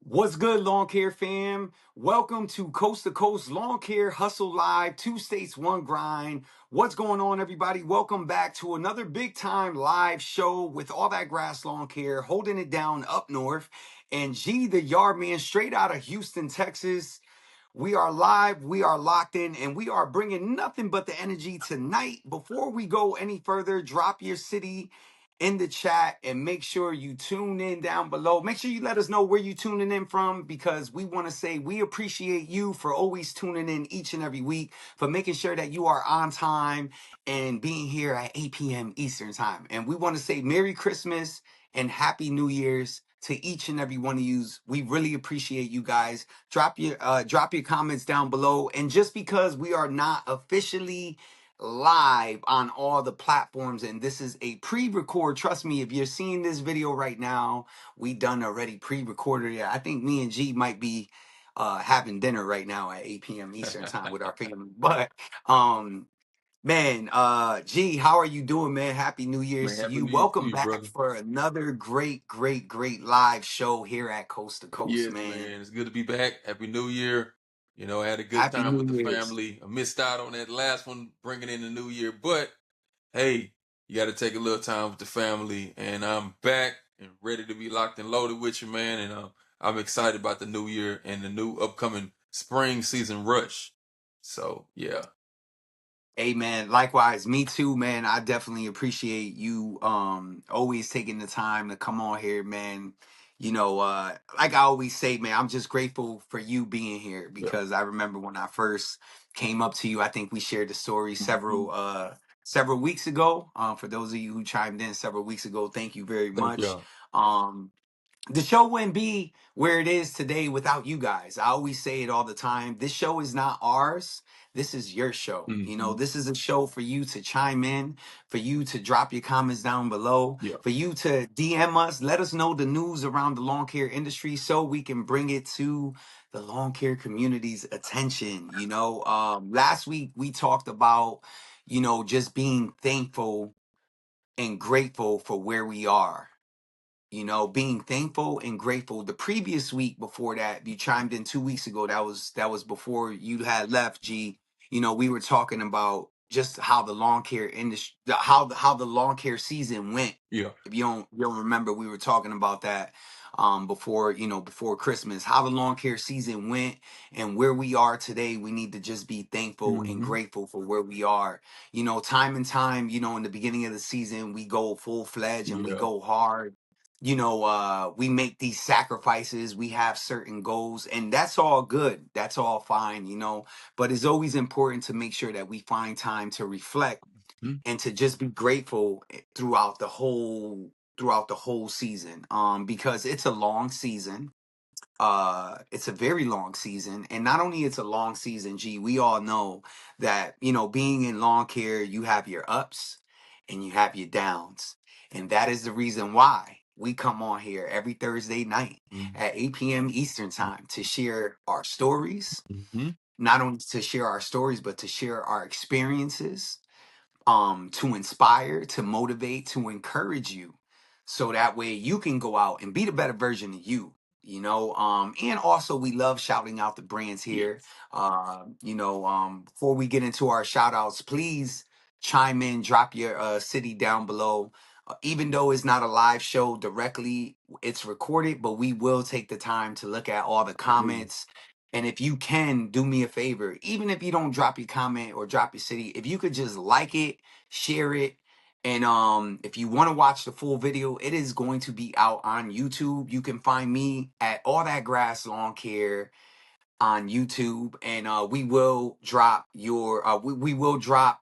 What's good, Lawn Care fam? Welcome to Coast Lawn Care Hustle Live, 2 states, one grind. What's going on, everybody? Welcome back to another big time live show with All That Grass Lawn Care, holding it down up north. And G, the yard man, straight out of Houston, Texas. We are live, we are locked in, and we are bringing nothing but the energy tonight. Before we go any further, drop your city in the chat and make sure you tune in down below. Make sure you let us know where you tuning in from, because we want to say we appreciate you for always tuning in each and every week, for making sure that you are on time and being here at 8 p.m. Eastern time. And we want to say Merry Christmas and Happy New Year's to each and every one of you. We really appreciate you guys. Drop your comments down below. And just because we are not officially live on all the platforms, and this is a pre-record, trust me, if you're seeing this video right now, we done already pre-recorded it. I think me and G might be having dinner right now at 8 p.m. Eastern time with our family. But man, G, how are you doing, man? Happy New Man, Year's to happy you. New Year to Welcome you, back brother. for another great live show here at Coast to Coast, Yes, man. man. It's good to be back. Happy New Year. I had a good Happy time with New the Year's. family. I missed out on that last one, bringing in the new year. But hey, you got to take a little time with the family. And I'm back and ready to be locked and loaded with you, man. And I'm excited about the new year and the new upcoming spring season rush. So, yeah. Hey man, likewise, me too, man. I definitely appreciate you always taking the time to come on here, man. Like I always say, man, I'm just grateful for you being here, Yeah. because I remember when I first came up to you, I think we shared the story Mhm. several weeks ago. For those of you who chimed in several weeks ago, thank you very Thank much. y'all. The show wouldn't be where it is today without you guys. I always say it all the time. This show is not ours. This is your show. Hmm. This is a show for you to chime in, for you to drop your comments down below, Yeah. for you to DM us, let us know the news around the lawn care industry so we can bring it to the lawn care community's attention. Last week we talked about, just being thankful and grateful for where we are, being thankful and grateful. The previous week before that, you chimed in 2 weeks ago. That was before you had left, G. We were talking about just how the lawn care industry, how the lawn care season went. Yeah. If you don't remember, we were talking about that before Christmas, how the lawn care season went and where we are today. We need to just be thankful and Hmm. grateful for where we are. Time and time, in the beginning of the season, we go full fledged and we Yeah. go hard. We make these sacrifices, we have certain goals, and that's all good, that's all fine, but it's always important to make sure that we find time to reflect Mhm. and to just be grateful throughout the whole season, because it's a long season. It's a very long season, and not only it's a long season, G, we all know that, being in lawn care, you have your ups and you have your downs. And that is the reason why we come on here every Thursday night at 8 p.m. Eastern time to share our stories, Hmm. not only to share our stories, but to share our experiences, to inspire, to motivate, to encourage you, so that way you can go out and be the better version of you. And also we love shouting out the brands here. Yes. Before we get into our shout outs, please chime in, drop your city down below. Even though it's not a live show directly, it's recorded, but we will take the time to look at all the Absolutely. comments. And if you can do me a favor, even if you don't drop your comment or drop your city, if you could just like it, share it. And if you want to watch the full video, it is going to be out on YouTube. You can find me at All That Grass Lawn Care on YouTube, and we will drop we will drop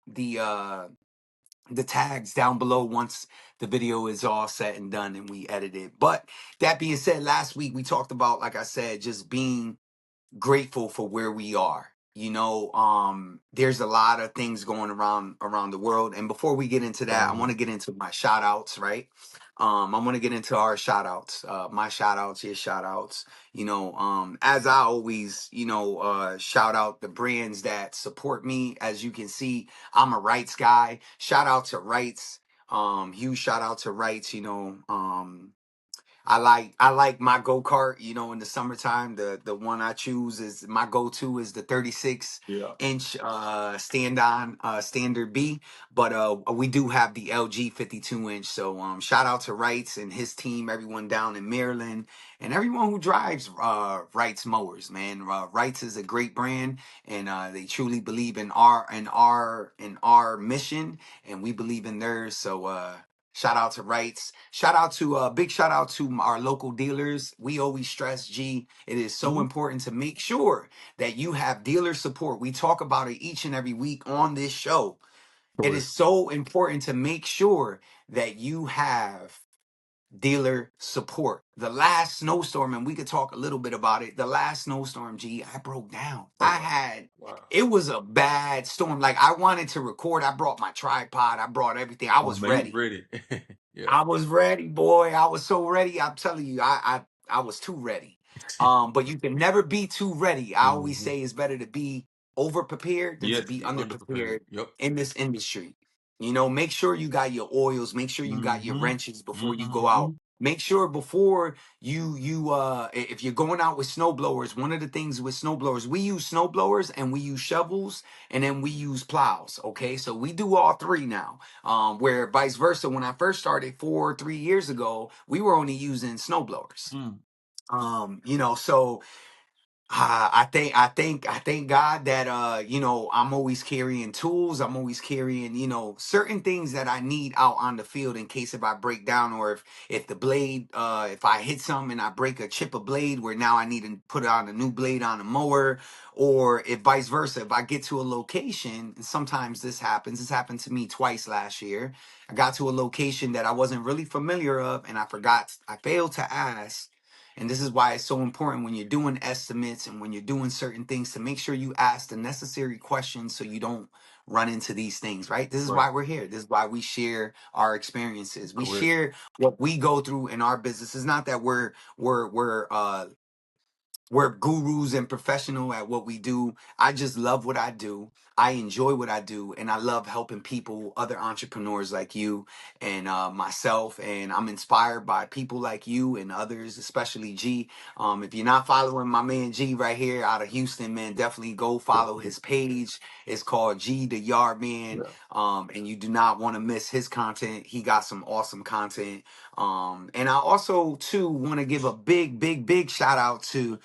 the tags down below once the video is all said and done and we edit it. But that being said, last week we talked about, like I said, just being grateful for where we are. There's a lot of things going around the world. And before we get into that, I want to get into my shout outs, right? I want to get into our shout outs, my shout outs, your shout outs. As I always, shout out the brands that support me. As you can see, I'm a rights guy. Shout out to rights. Huge shout out to rights. I like my go-kart, in the summertime. The one I choose is my go-to is the 36 Yeah. inch stand on standard B, but we do have the LG 52 inch. So shout out to Wrights and his team, everyone down in Maryland, and everyone who drives Wrights mowers, man. Wrights is a great brand, and they truly believe in our mission, and we believe in theirs. So shout out to Wrights. Shout out to big shout out to our local dealers. We always stress, G, it is so Mhm. important to make sure that you have dealer support. We talk about it each and every week on this show. It Correct. is so important to make sure that you have dealer support. The last snowstorm, and we could talk a little bit about it. The last snowstorm, G, I broke down. Oh wow. Wow. It was a bad storm. Like, I wanted to record. I brought my tripod. I brought everything. I Oh was man, you ready. ready? Yeah. I was ready, boy. I was so ready. I'm telling you, I was too ready. But you can never be too ready. I always Hmm. say it's better to be over prepared than to Yes, be be underprepared. underprepared Yep. in this industry. Make sure you got your oils, make sure you got your Hmm. wrenches before you go out. Hmm. Make sure before if you're going out with snow blowers, one of the things with snow blowers, we use snow blowers and we use shovels and then we use plows. Okay, so we do all three now. Where vice versa, when I first started 3 years ago, we were only using snow blowers. Mm. So I thank God that I'm always carrying tools. I'm always carrying certain things that I need out on the field in case if I break down, or if the blade if I hit something and I break a chip of blade where now I need to put on a new blade on a mower, or if vice versa, if I get to a location, and sometimes this happens. This happened to me twice last year. I got to a location that I wasn't really familiar of, and I failed to ask. And this is why it's so important when you're doing estimates and when you're doing certain things to make sure you ask the necessary questions so you don't run into these things, right? This is Right. why we're here. This is why we share our experiences. We Correct. share what we go through in our business. It's not that we're gurus and professional at what we do. I just love what I do. I enjoy what I do, and I love helping people, other entrepreneurs like you and myself. And I'm inspired by people like you and others, especially G. If you're not following my man G right here out of Houston, man, definitely go follow Definitely. his page. It's called G the Yard Man. Yeah. And you do not want to miss his content. He got some awesome content. And I also too want to give a big, big, big shout out to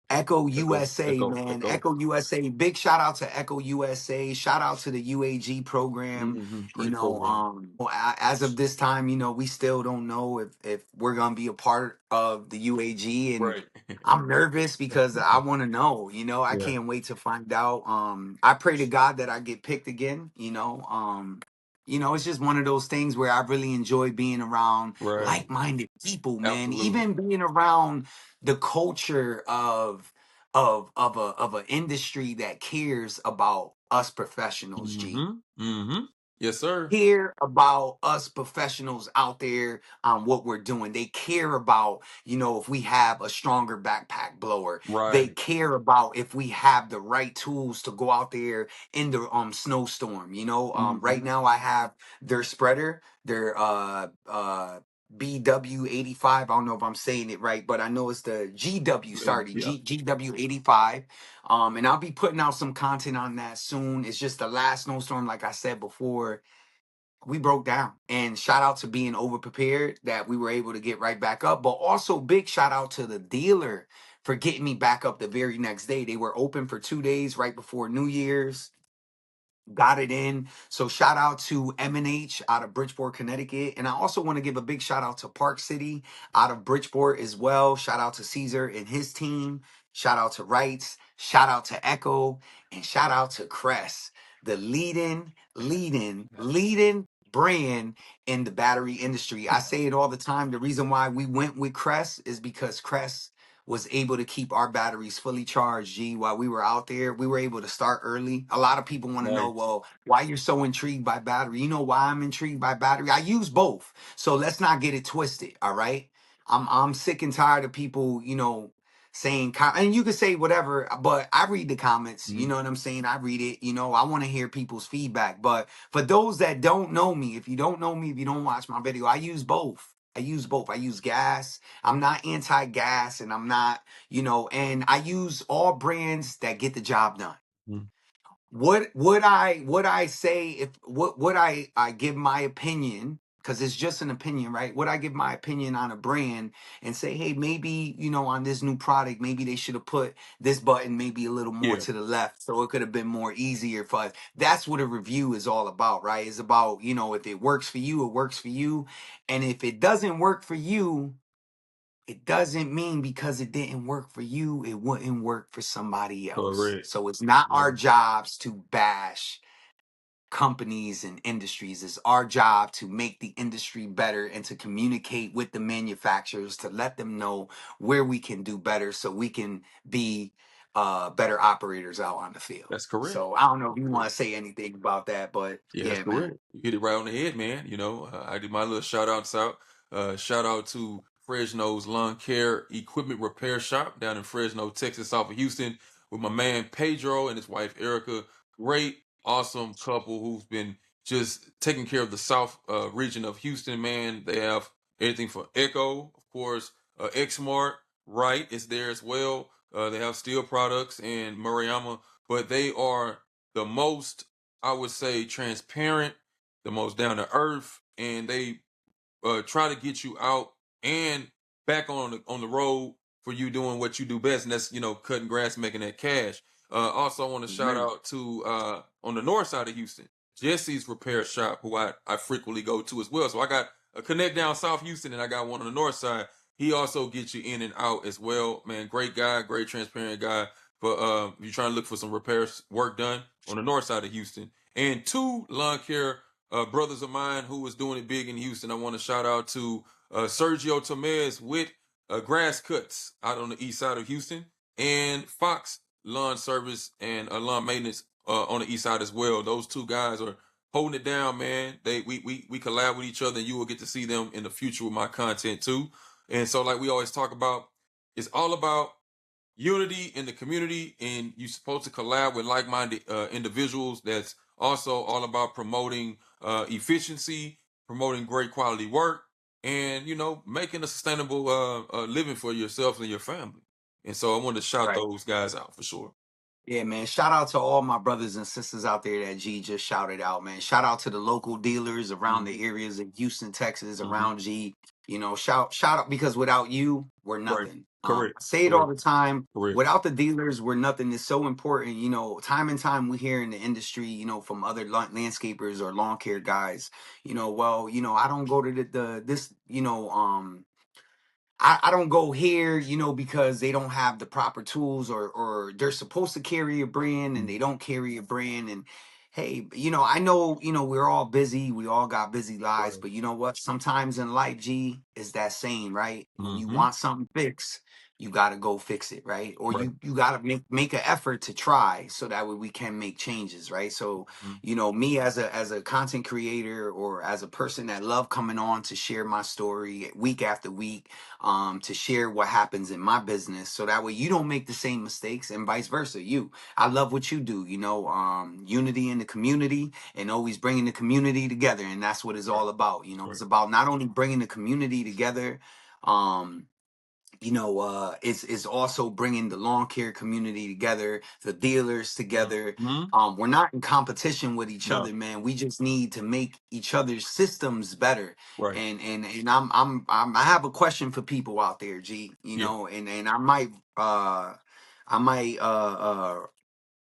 Echo Echo. USA, Echo. man. Echo. Echo USA. Big shout out to Echo USA. Shout out to the UAG program. Great program. As of this time, we still don't know if we're gonna be a part of the UAG, and Right. I'm nervous because I want to know. I Yeah. can't wait to find out. I pray to God that I get picked again. It's just one of those things where I really enjoy being around Right. like-minded people, man. Absolutely. Even being around the culture of an industry that cares about us professionals, G. Hmm. Hmm. Yes, sir. Care about us professionals out there on what we're doing. They care about, if we have a stronger backpack blower. They Right. care about if we have the right tools to go out there in the snowstorm. Right Hmm. now I have their spreader, their BW 85. I don't know if I'm saying it right, but I know it's the GW, sorry, Yeah. GW 85. And I'll be putting out some content on that soon. It's just the last snowstorm, like I said before, we broke down. And shout out to being over prepared that we were able to get right back up. But also big shout out to the dealer for getting me back up the very next day. They were open for 2 days right before New Year's. Got it in. So shout out to M&H out of Bridgeport, Connecticut. And I also want to give a big shout out to Park City out of Bridgeport as well. Shout out to Caesar and his team. Shout out to Wrights. Shout out to Echo. And shout out to Crest, the leading brand in the battery industry. I say it all the time. The reason why we went with Crest is because Crest was able to keep our batteries fully charged, G, while we were out there. We were able to start early. A lot of people want to know, Nice. well, why you're so intrigued by battery. You know why I'm intrigued by battery? I use both. So let's not get it twisted, all right? I'm sick and tired of people, saying and you can say whatever, but I read the comments, you Mhm. know what I'm saying? I read it, I want to hear people's feedback. But for those that don't know me, if you don't know me, if you don't watch my video, I use both. I use both. I use gas. I'm not anti-gas, and I'm not, and I use all brands that get the job done. Mhm. Would I say, if what would I give my opinion, because it's just an opinion, right? Would I give my opinion on a brand and say, hey, maybe, on this new product, maybe they should have put this button maybe a little more Yeah, to the left so it could have been more easier for us. That's what a review is all about, right? It's about, if it works for you, it works for you. And if it doesn't work for you, it doesn't mean because it didn't work for you, it wouldn't work for somebody else. correct. So it's not our Yeah, jobs to bash companies and industries. It's our job to make the industry better and to communicate with the manufacturers to let them know where we can do better so we can be better operators out on the field. that's correct. So I don't know if you Correct. want to say anything about that, but Yeah, that's yeah, man. correct. You hit it right on the head, man. I did my little shout outs out. Shout out to Fresno's Lawn Care Equipment Repair Shop down in Fresno, Texas, off of Houston, with my man Pedro and his wife Erica. Great, awesome couple who's been just taking care of the South region of Houston, man. They have everything for Echo, of course, Xmart, right, is there as well. They have steel products and Murayama, but they are the most, I would say, transparent, the most down to earth, and they try to get you out and back on the road for you doing what you do best, and that's cutting grass, making that cash. Also, I want to shout Amen. out to on the north side of Houston, Jesse's Repair Shop, who I frequently go to as well. So I got a connect down South Houston, and I got one on the north side. He also gets you in and out as well, man. Great guy, great transparent guy. But if you're trying to look for some repairs work done on the north side of Houston, and two lawn care brothers of mine who was doing it big in Houston. I want to shout out to Sergio Tomez with Grass Cuts out on the east side of Houston, and Fox Lawn Service and Lawn Maintenance on the east side as well. Those two guys are holding it down, man. We collab with each other, and you will get to see them in the future with my content too. And so, like we always talk about, it's all about unity in the community, and you're supposed to collab with like-minded individuals. That's also all about promoting efficiency, promoting great quality work, and making a sustainable living for yourself and your family. And so I wanted to shout Right. those guys out for sure. Yeah, man. Shout out to all my brothers and sisters out there that G just shouted out, man. Shout out to the local dealers around Hmm. the areas of Houston, Texas, Hmm. around G. Shout out, because without you, we're Right. nothing. Correct. I say it all Correct. the time. Correct. Without the dealers, we're nothing. It's so important. Time and time we hear in the industry, from other landscapers or lawn care guys, I don't go to the this, I don't go here, because they don't have the proper tools, or they're supposed to carry a brand and Mhm. they don't carry a brand. And hey, I know, we're all busy. We all got busy lives, Right. but you know what? Sometimes in life, G, is that saying, right? When you Hmm. want something fixed, you got to go fix it, right? Or Right. you got to make an effort to try so that way we can make changes, right? So, Hmm. me as a content creator, or as a person that love coming on to share my story week after week, to share what happens in my business, so that way you don't make the same mistakes, and vice versa. I love what you do, unity in the community, and always bringing the community together. And that's what it's Right. all about. Right. It's about not only bringing the community together, um, it's also bringing the lawn care community together, the dealers together. Hmm. We're not in competition with each No. other, man. We just need to make each other's systems better. Right. And I have a question for people out there, G. Yeah. And I might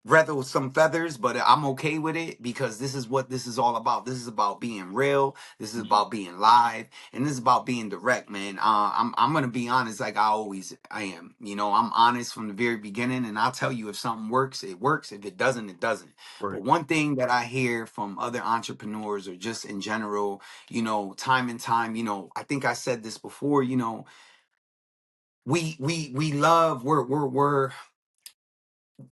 rattle some feathers, but I'm okay with it, because this is what this is all about. This is about being real. This is Mhm. about being live, and this is about being direct, man. I'm gonna be honest, like I am. I'm honest from the very beginning, and I'll tell you, if something works, it works. If it doesn't, it doesn't. Right. But one thing that I hear from other entrepreneurs, or just in general, time and time, I think I said this before. We love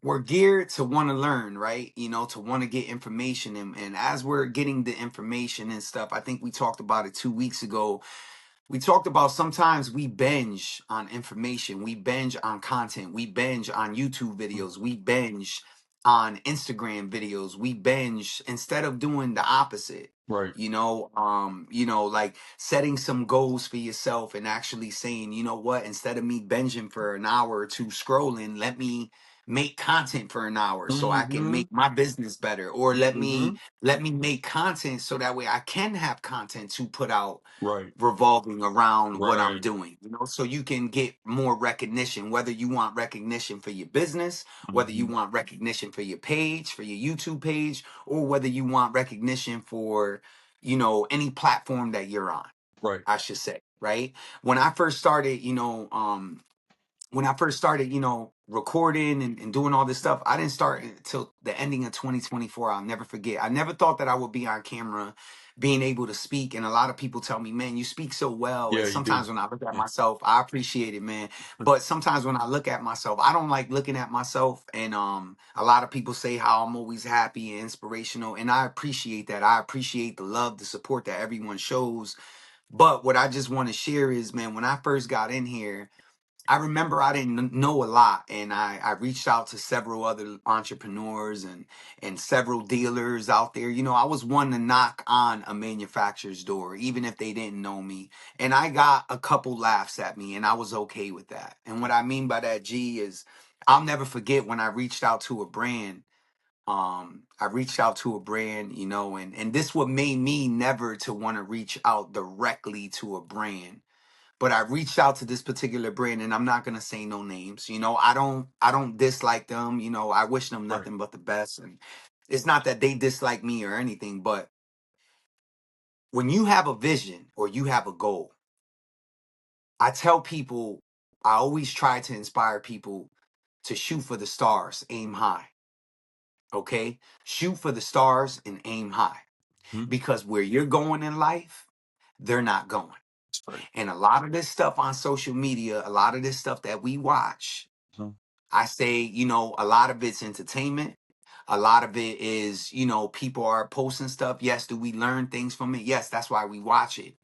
we're geared to want to learn, right? To want to get information. And as we're getting the information and stuff, I think we talked about it 2 weeks ago. We talked about sometimes we binge on information, we binge on content, we binge on YouTube Mhm. videos, we binge on Instagram videos, we binge instead of doing the opposite. Right. Like setting some goals for yourself and actually saying, you know what, instead of me binging for an hour or two scrolling, let me make content for an hour so I can Mm-hmm. make my business better. Or Mm-hmm. let me make content so that way I can have content to put out Right. revolving around what I'm Right. doing, so you can get more recognition, whether you want recognition for your business, whether you Mm-hmm. want recognition for your page, for your YouTube page, or whether you want recognition for, any platform that you're on, Right. I should say, right? When I first started, recording and doing all this stuff, I didn't start until the ending of 2024. I'll never forget. I never thought that I would be on camera, being able to speak. And a lot of people tell me, man, you speak so well. And Yeah, you do. sometimes when I look at myself, I appreciate it, man. But sometimes when I look at myself, I don't like looking at myself. And a lot of people say how I'm always happy and inspirational. And I appreciate that. I appreciate the love, the support that everyone shows. But what I just want to share is, man, when I first got in here, I remember I didn't know a lot, and I reached out to several other entrepreneurs and several dealers out there. I was one to knock on a manufacturer's door, even if they didn't know me. And I got a couple laughs at me, and I was okay with that. And what I mean by that, G, is I'll never forget when I reached out to a brand. I reached out to a brand, and this what made me never to want to reach out directly to a brand, but I reached out to this particular brand, and I'm not gonna say no names. I don't dislike them. I wish them Right. nothing but the best. And it's not that they dislike me or anything, but when you have a vision or you have a goal, I tell people, I always try to inspire people to shoot for the stars, aim high. Okay? Shoot for the stars and aim high. Mm-hmm. Because where you're going in life, they're not going. That's right. And a lot of this stuff on social media, a lot of this stuff that we watch, Mm-hmm. I say, a lot of it's entertainment. A lot of it is, people are posting stuff. Yes, do we learn things from it? Yes, that's why we watch it.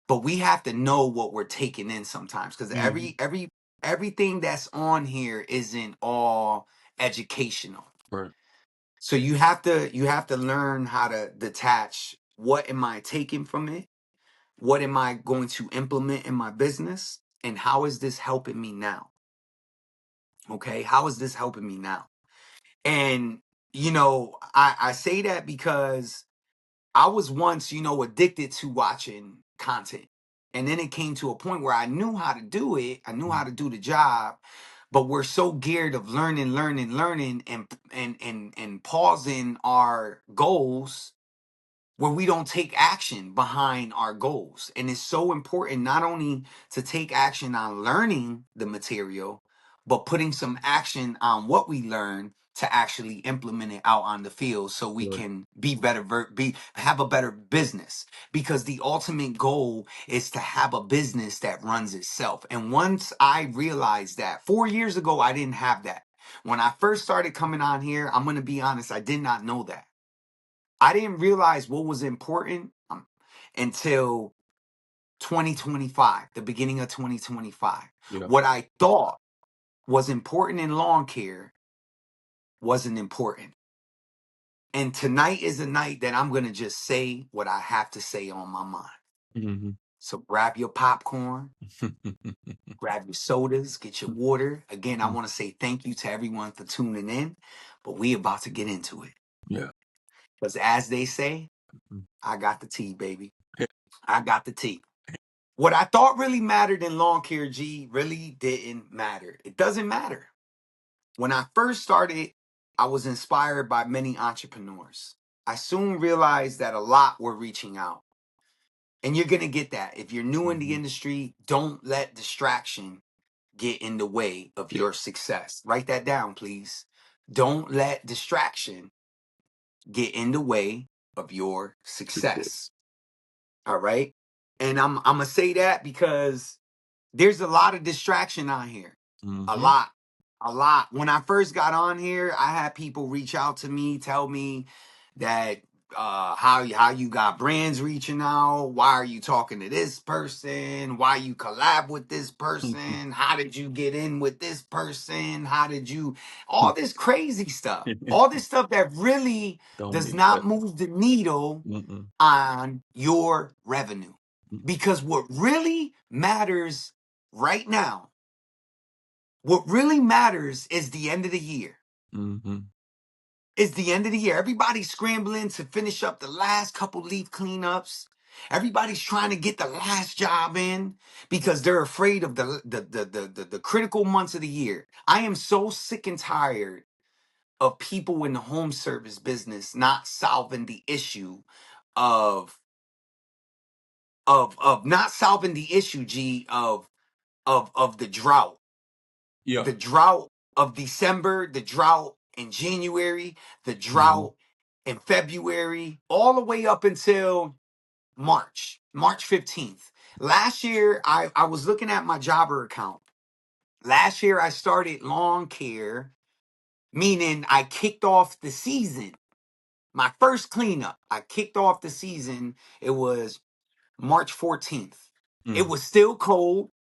But we have to know what we're taking in sometimes, because Mm-hmm. everything that's on here isn't all educational. Right. So you have to learn how to detach what am I taking from it? What am I going to implement in my business? And how is this helping me now? Okay, how is this helping me now? And I say that because I was once, addicted to watching content. And then it came to a point where I knew how to do it. I knew how to do the job, but we're so geared of learning, and pausing our goals where we don't take action behind our goals. And it's so important not only to take action on learning the material, but putting some action on what we learn to actually implement it out on the field so we Right. can be better, have a better business. Because the ultimate goal is to have a business that runs itself. And once I realized that 4 years ago, I didn't have that. When I first started coming on here, I'm going to be honest, I did not know that. I didn't realize what was important until 2025, the beginning of 2025. Yeah. What I thought was important in lawn care wasn't important. And tonight is a night that I'm going to just say what I have to say on my mind. Mm-hmm. So grab your popcorn, grab your sodas, get your water. Again, I want to say thank you to everyone for tuning in, but we about to get into it. Yeah. Because as they say, I got the tea, baby. I got the tea. What I thought really mattered in lawn care, G, really didn't matter. It doesn't matter. When I first started, I was inspired by many entrepreneurs. I soon realized that a lot were reaching out. And you're going to get that. If you're new in the Mm-hmm. industry, don't let distraction get in the way of Yeah. your success. Write that down, please. Don't let distraction get in the way of your success. All right? And I'm going to say that because there's a lot of distraction on here. A Mm-hmm. lot. A lot. When I first got on here, I had people reach out to me, tell me that how you got brands reaching out, why are you talking to this person, why you collab with this person, how did you get in with this person, how did you, all this crazy stuff, all this stuff that really Don't does mean not that. move the needle Mm-mm. on your revenue. Because what really matters right now, what really matters is the end of the year. Mm-hmm. It's the end of the year. Everybody's scrambling to finish up the last couple leaf cleanups. Everybody's trying to get the last job in because they're afraid of the critical months of the year. I am so sick and tired of people in the home service business not solving the issue of not solving the issue, G, of the drought. Yeah. The drought of December, the drought in January, the Mm-hmm. drought in February, all the way up until March 15th. Last year, I was looking at my jobber account. Last year, I started lawn care, meaning I kicked off the season. My first cleanup, I kicked off the season. It was March 14th. It Mm. was still cold.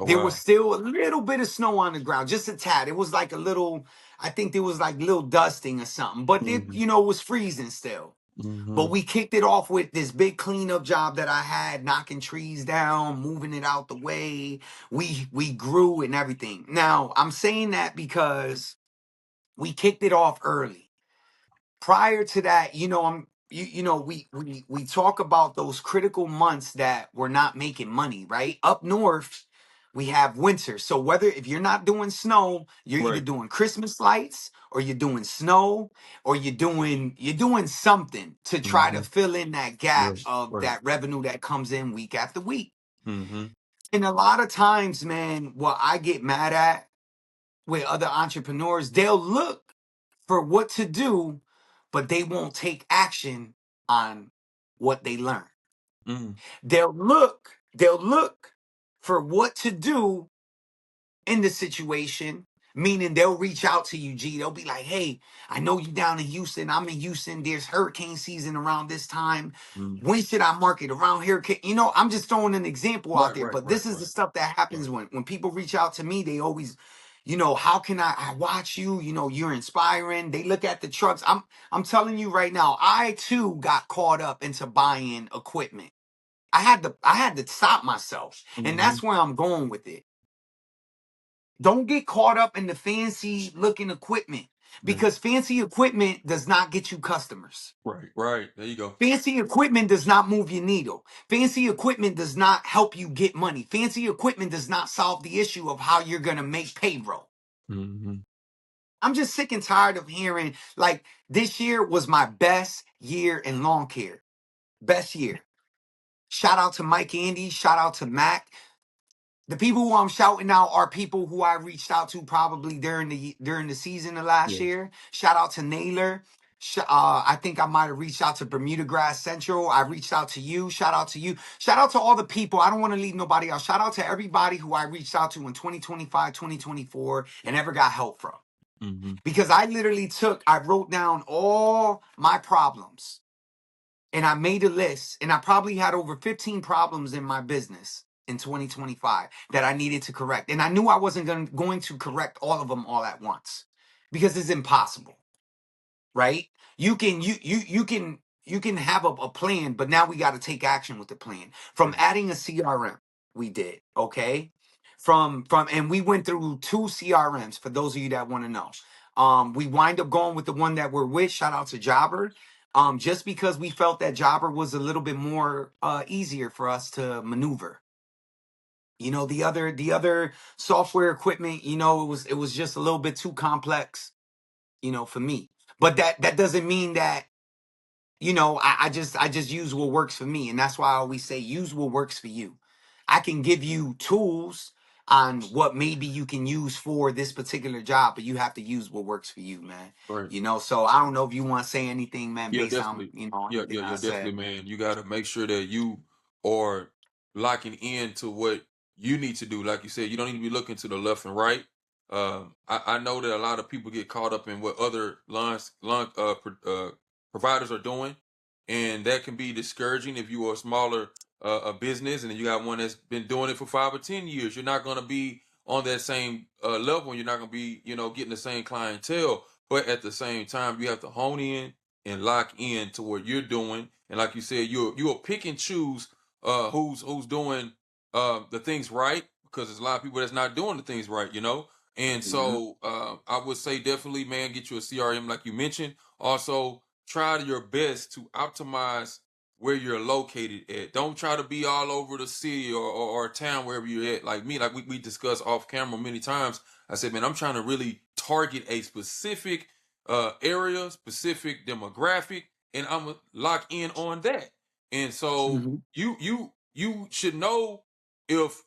Oh There was wow. still a little bit of snow on the ground, just a tad. It was like a little, I think there was like little dusting or something, but it, Mm-hmm. it was freezing still. Mm-hmm. But we kicked it off with this big cleanup job that I had, knocking trees down, moving it out the way. We grew and everything. Now, I'm saying that because we kicked it off early. Prior to that, we talk about those critical months that we're not making money, right? Up north, we have winter. So whether if you're not doing snow, you're either Right. doing Christmas lights or you're doing snow or you're doing something to try to Mm-hmm. fill in that gap Right. of Right. that revenue that comes in week after week. Mm-hmm. And a lot of times, man, what I get mad at with other entrepreneurs, they'll look for what to do, but they won't take action on what they learn. Mm-hmm. They'll look for what to do in the situation, meaning they'll reach out to you, G. They'll be like, hey, I know you down in Houston. I'm in Houston. There's hurricane season around this time. Mm-hmm. When should I market around hurricane? I'm just throwing an example out Right. there, Right. but Right. this is the Right. stuff that happens Right. when people reach out to me. They always, how can I watch you? You're inspiring. They look at the trucks. I'm telling you right now, I too got caught up into buying equipment. I had to stop myself. And Mm-hmm. that's where I'm going with it. Don't get caught up in the fancy looking equipment Yeah. because fancy equipment does not get you customers. Right. Right. There you go. Fancy equipment does not move your needle. Fancy equipment does not help you get money. Fancy equipment does not solve the issue of how you're going to make payroll. Mm-hmm. I'm just sick and tired of hearing like this year was my best year in lawn care. Best year. Shout out to Mike Andy. Shout out to Mac. The people who I'm shouting out are people who I reached out to probably during the season of last Yes. year. Shout out to Naylor. I think I might have reached out to Bermuda Grass Central. I reached out to you. Shout out to you. Shout out to all the people. I don't want to leave nobody out. Shout out to everybody who I reached out to in 2025, 2024, and ever got help from. Mm-hmm. Because I wrote down all my problems and I made a list, and I probably had over 15 problems in my business in 2025 that I needed to correct. And I knew I wasn't going to correct all of them all at once because it's impossible, right? You can have a plan, but now we got to take action with the plan. From Right. adding a CRM, we did, okay? From and we went through two CRMs for those of you that want to know. We wind up going with the one that we're with. Shout out to Jobber. Just because we felt that Jobber was a little bit more easier for us to maneuver. The other software equipment, it was just a little bit too complex, for me. But that doesn't mean that I just use what works for me. And that's why I always say use what works for you. I can give you tools on what maybe you can use for this particular job, but you have to use what works for you, man. Right. So I don't know if you want to say anything, man, Yeah, based on, definitely. Yeah, anything yeah, I yeah, said. definitely, man. You got to make sure that you are locking into what you need to do. Like you said, you don't need to be looking to the left and right. I know that a lot of people get caught up in what other providers are doing, and that can be discouraging if you are a smaller a business, and then you got one that's been doing it for 5 or 10 years. You're not going to be on that same level, and you're not going to be, getting the same clientele. But at the same time, you have to hone in and lock in to what you're doing. And like you said, you'll pick and choose who's doing the things right, because there's a lot of people that's not doing the things right. And Mhm. so I would say definitely, man, get you a CRM like you mentioned. Also, try your best to optimize where you're located at. Don't try to be all over the city or town, wherever you're at. Like me, like we discussed off camera many times. I said, man, I'm trying to really target a specific area, specific demographic, and I'm gonna lock in on that. And so Mhm. you should know if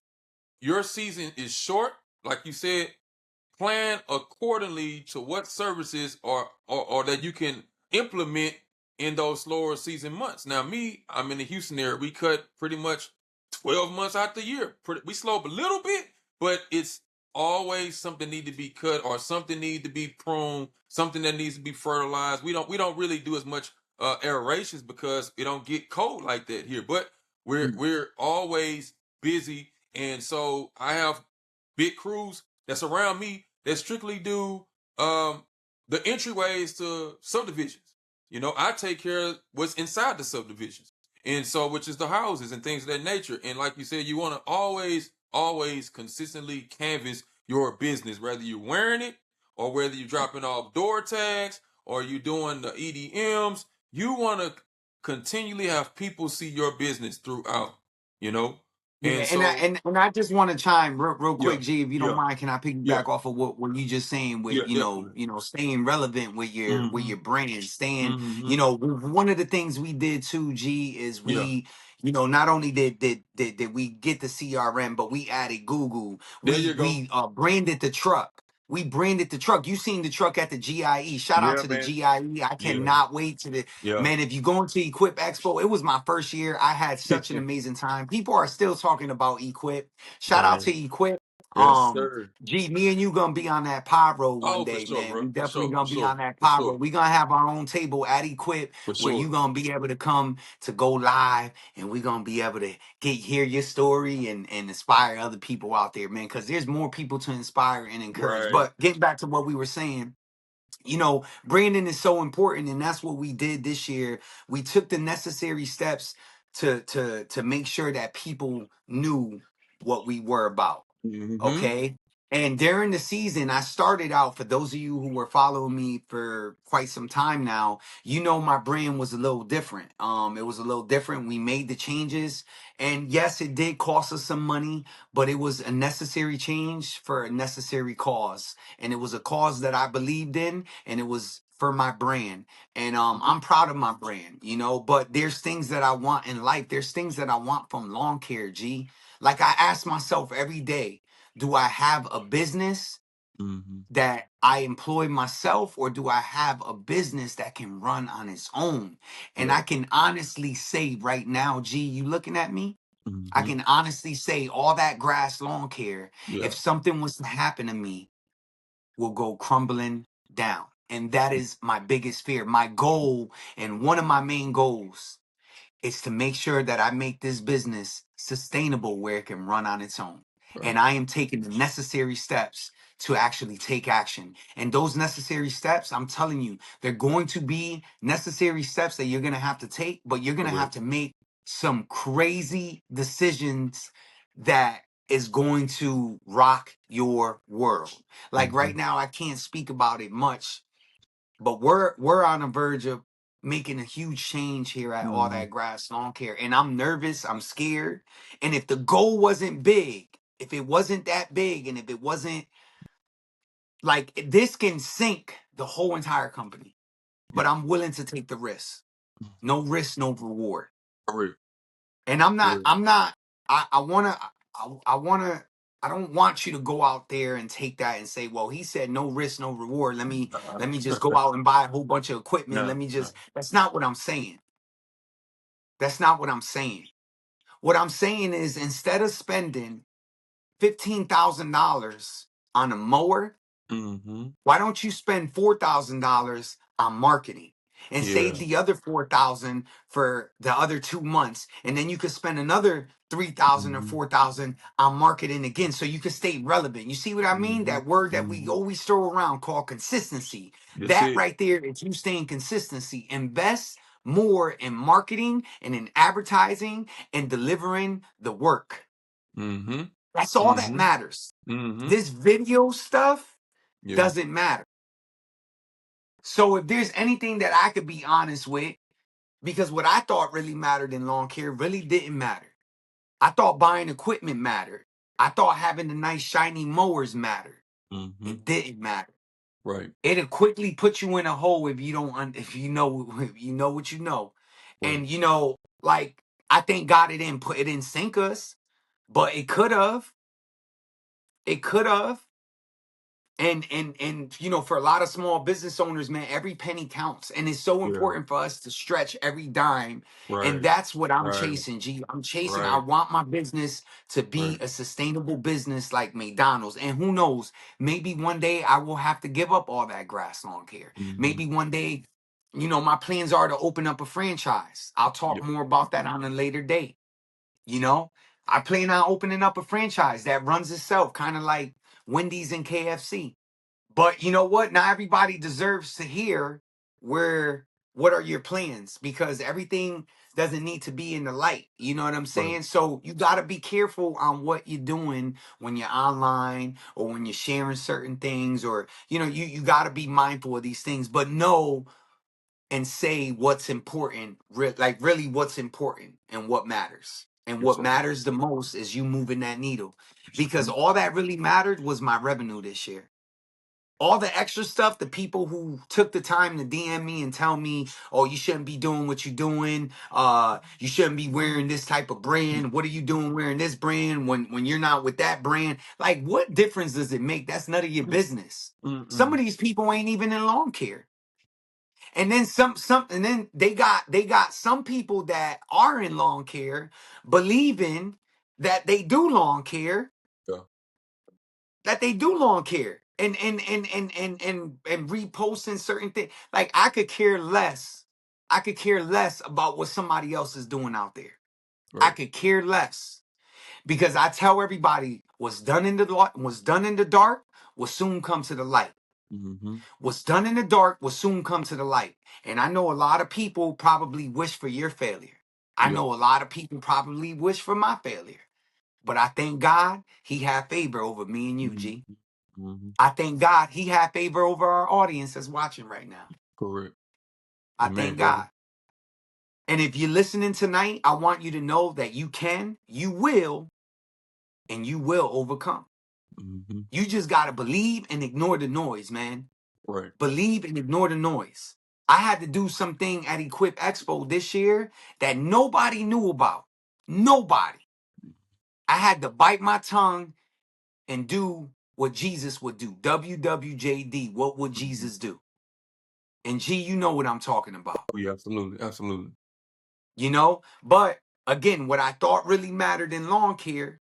your season is short, like you said, plan accordingly to what services or that you can implement in those slower season months. Now, me, I'm in the Houston area. We cut pretty much 12 months out the year. We slow up a little bit, but it's always something need to be cut or something need to be pruned, something that needs to be fertilized. We don't really do as much aerations because it don't get cold like that here. But we're always busy, and so I have big crews that's around me that strictly do um the entryways to subdivisions. I take care of what's inside the subdivisions. And so, which is the houses and things of that nature. And like you said, you want to always consistently canvas your business, whether you're wearing it or whether you're dropping off door tags or you're doing the EDMs. You want to continually have people see your business throughout, you know? Yeah, And and I so, and I just want to chime real yeah, quick, G, if you don't yeah, mind. Can I yeah, piggyback off of what you just saying with yeah, definitely. staying relevant with Mm-hmm. your brand, staying Mm-hmm. one of the things we did too, G, is Yeah. we not only did we get the CRM, but we added Google. There We you go. we branded the truck. We branded the truck. You seen the truck at the GIE. Shout out Yeah, to the man. GIE. I Yeah. cannot wait to the Yeah. man. If you go into Equip Expo, it was my first year. I had such an amazing time. People are still talking about Equip. Shout out Man. to Equip. Yes, sir. Gee, me and you gonna be on that pod road one Oh, for day, sure, man. We bro. For definitely sure. For gonna be sure. on that For pod road. sure. We gonna have our own table at Equip For where you sure. gonna be able to come to go live, and we gonna be able to hear your story and inspire other people out there, man. Because there's more people to inspire and encourage. Right. But getting back to what we were saying, branding is so important, and that's what we did this year. We took the necessary steps to make sure that people knew what we were about. Mm-hmm. Okay. And during the season, I started out, for those of you who were following me for quite some time now, my brand was a little different. It was a little different. We made the changes, and yes, it did cost us some money, but it was a necessary change for a necessary cause. And it was a cause that I believed in, and it was for my brand. And I'm proud of my brand, but there's things that I want in life. There's things that I want from lawn care, G. Like, I ask myself every day, do I have a business Mm-hmm. that I employ myself, or do I have a business that can run on its own? And Yeah. I can honestly say right now, G, you looking at me? I Mm-hmm. can honestly say all that grass lawn care, if Yeah. something was to happen to me, will go crumbling down. And that is my biggest fear. My goal, and one of my main goals, is to make sure that I make this business sustainable where it can run on its own. And Right. I am taking the necessary steps to actually take action. And those necessary steps, I'm telling you, they're going to be necessary steps that you're going to have to take, but you're going to have Correct. to make some crazy decisions that is going to rock your world. Like Mm-hmm. right now, I can't speak about it much, but we're on the verge of making a huge change here at All Mm-hmm. That Grass Lawn Care, and I'm nervous, I'm scared. And if the goal wasn't big, if it wasn't that big, and if it wasn't like, this can sink the whole entire company, but Yeah. I'm willing to take the risk. No risk, no reward. Correct. And I'm not, Correct. I'm not, I wanna, I wanna, I don't want you to go out there and take that and say, well, he said no risk, no reward. Let me just go out and buy a whole bunch of equipment. No. No. That's not what I'm saying. That's not what I'm saying. What I'm saying is, instead of spending $15,000 on a mower, Mm-hmm. why don't you spend $4,000 on marketing? and Yeah. save the other 4,000 for the other 2 months, and then you could spend another 3,000 or Mm-hmm. 4,000 on marketing again, so you can stay relevant. You see what I mean? Mm-hmm. That word that we Mm-hmm. always throw around called consistency. That's That it. right there is you staying consistency. Invest more in marketing and in advertising and delivering the work. Mm-hmm. That's all that Mm-hmm. matters. Mm-hmm. This video stuff Yeah. doesn't matter. So if there's anything that I could be honest with, because what I thought really mattered in lawn care really didn't matter. I thought buying equipment mattered. I thought having the nice shiny mowers mattered. Mm-hmm. It didn't matter. Right. It'll quickly put you in a hole if you don't if you know if you know what you know. Right. And like I thank God it didn't sink us, but it could have. It could have. And for a lot of small business owners, man, every penny counts, and it's so Yeah. important for us to stretch every dime. And Right. that's what I'm Right. chasing. I'm chasing. I Right. want my business to be Right. a sustainable business like McDonald's. And who knows, maybe one day I will have to give up all that grass lawn care. Mm-hmm. Maybe one day, my plans are to open up a franchise. I'll talk Yeah. more about that on a later date. you know I plan on opening up a franchise that runs itself, kind of like Wendy's and KFC. But you know what? Not everybody deserves to hear what are your plans, because everything doesn't need to be in the light. You know what I'm Right. saying? So you got to be careful on what you're doing when you're online or when you're sharing certain things, or you got to be mindful of these things, but know and say what's important, like really what's important and what matters. And Yes, what sir. matters the most is you moving that needle, because Mm-hmm. all that really mattered was my revenue this year. All the extra stuff, the people who took the time to DM me and tell me, oh, you shouldn't be doing what you're doing. You shouldn't be wearing this type of brand. What are you doing wearing this brand when you're not with that brand? Like, what difference does it make? That's none of your business. Some Mm-mm. of these people ain't even in lawn care. And then and then they got some people that are in lawn care believing that they do lawn care, Yeah. and reposting certain things. Like, I could care less. I could care less about what somebody else is doing out there. I Right. could care less, because I tell everybody what's done in the dark will soon come to the light. Mm-hmm. What's done in the dark will soon come to the light. And I know a lot of people probably wish for your failure. I Yeah. know a lot of people probably wish for my failure. But I thank God he had favor over me and you, G. Mm-hmm. Mm-hmm. I thank God he had favor over our audience that's watching right now. Correct. I Amen, thank brother. God. And if you're listening tonight, I want you to know that you can, you will, and you will overcome. Mm-hmm. You just got to believe and ignore the noise, man. Right. Believe and ignore the noise. I had to do something at Equip Expo this year that nobody knew about. Nobody. I had to bite my tongue and do what Jesus would do. WWJD. What would Mm-hmm. Jesus do? And G, you know what I'm talking about. Oh, yeah, absolutely. Absolutely. But again, what I thought really mattered in lawn care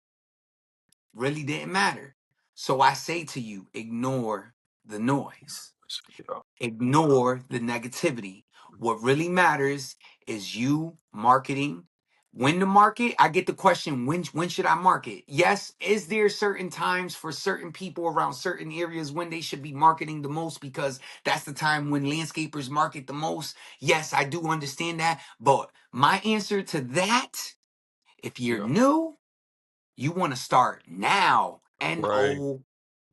really didn't matter. So I say to you, ignore the noise. Yeah. Ignore the negativity. What really matters is you marketing. When to market, I get the question, when should I market? Yes, is there certain times for certain people around certain areas when they should be marketing the most, because that's the time when landscapers market the most? Yes, I do understand that. But my answer to that, if you're Yeah. new, you want to start now. Right.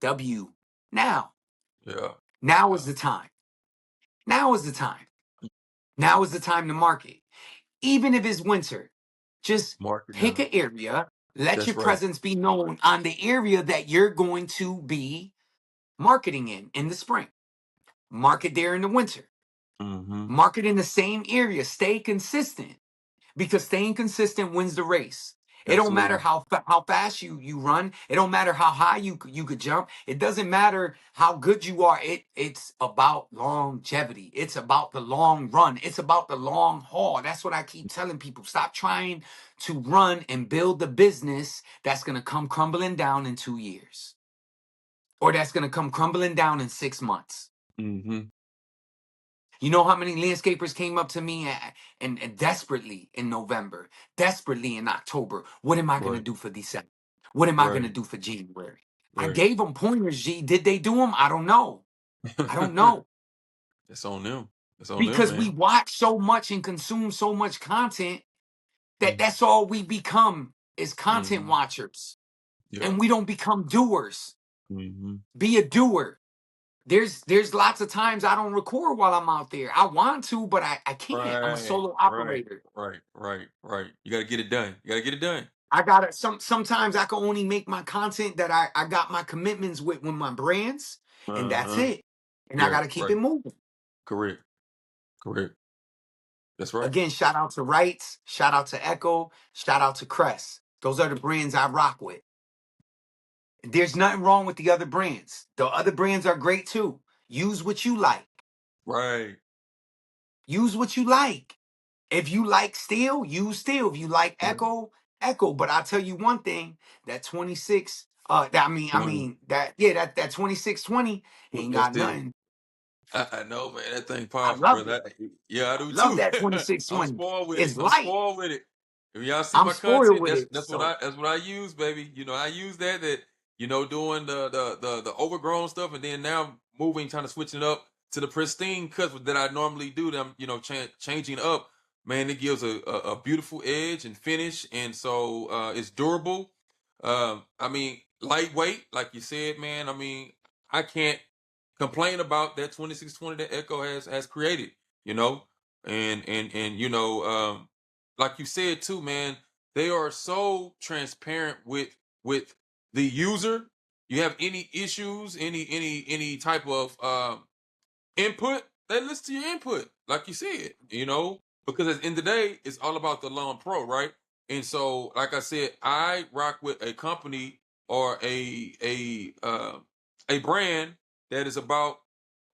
NOW. Now. Yeah. Now Yeah. is the time. Now is the time. Now is the time to market. Even if it's winter, just Mark it pick down. an area, let your That's right. presence be known on the area that you're going to be marketing in the spring. Market there in the winter. Mm-hmm. Market in the same area. Stay consistent, because staying consistent wins the race. It don't matter Absolutely. how fast you run. It don't matter how high you could jump. It doesn't matter how good you are. It's about longevity. It's about the long run. It's about the long haul. That's what I keep telling people. Stop trying to run and build the business that's gonna come crumbling down in 2 years, or that's gonna come crumbling down in 6 months. Mm-hmm. You know how many landscapers came up to me and desperately in November, desperately in October. What am I going to Right. do for December? What am I going to Right. do for January? I Right. gave them pointers, G. Did they do them? I don't know. I don't know. That's on them. That's on them, Because we man. watch so much and consume so much content that Mm-hmm. that's all we become is content Mm-hmm. watchers. Yeah. And we don't become doers. Mm-hmm. Be a doer. There's lots of times I don't record while I'm out there. I want to, but I can't. I'm a Right. solo Right. operator. Right. Right. Right. You gotta get it done. You gotta get it done. I gotta sometimes I can only make my content that I got my commitments with my brands, and that's Uh-huh. it. And I Yeah. gotta keep Right. it moving. Correct. Correct. That's right. Again, shout out to Rights, shout out to Echo, shout out to Crest. Those are the brands I rock with. There's nothing wrong with the other brands. The other brands are great too. Use what you like. Right. Use what you like. If you like steel, use steel. If you like Right. Echo, Echo. But I'll tell you one thing: that 26, I 20. mean that 2620 ain't That's got still. nothing. I know, man. That thing I powerful, love brother. it. Yeah, I I do love too. that I'm 2620. spoiled with it. It's I'm light. spoiled with it. If y'all see I'm my spoiled content, with that's it. that's what So I use, baby. I use that doing the overgrown stuff, and then now moving, trying to switch it up to the pristine cuts that I normally do. Them, changing up. Man, it gives a beautiful edge and finish, and so it's durable. I mean, lightweight, like you said, man. I mean, I can't complain about that 2620 that Echo has created, you know, and like you said too, man, they are so transparent with the user. You have any issues, any type of input, they listen to your input, like you said, because at the end of the day, it's all about the lawn pro, right? And so, like I said, I rock with a company or a brand that is about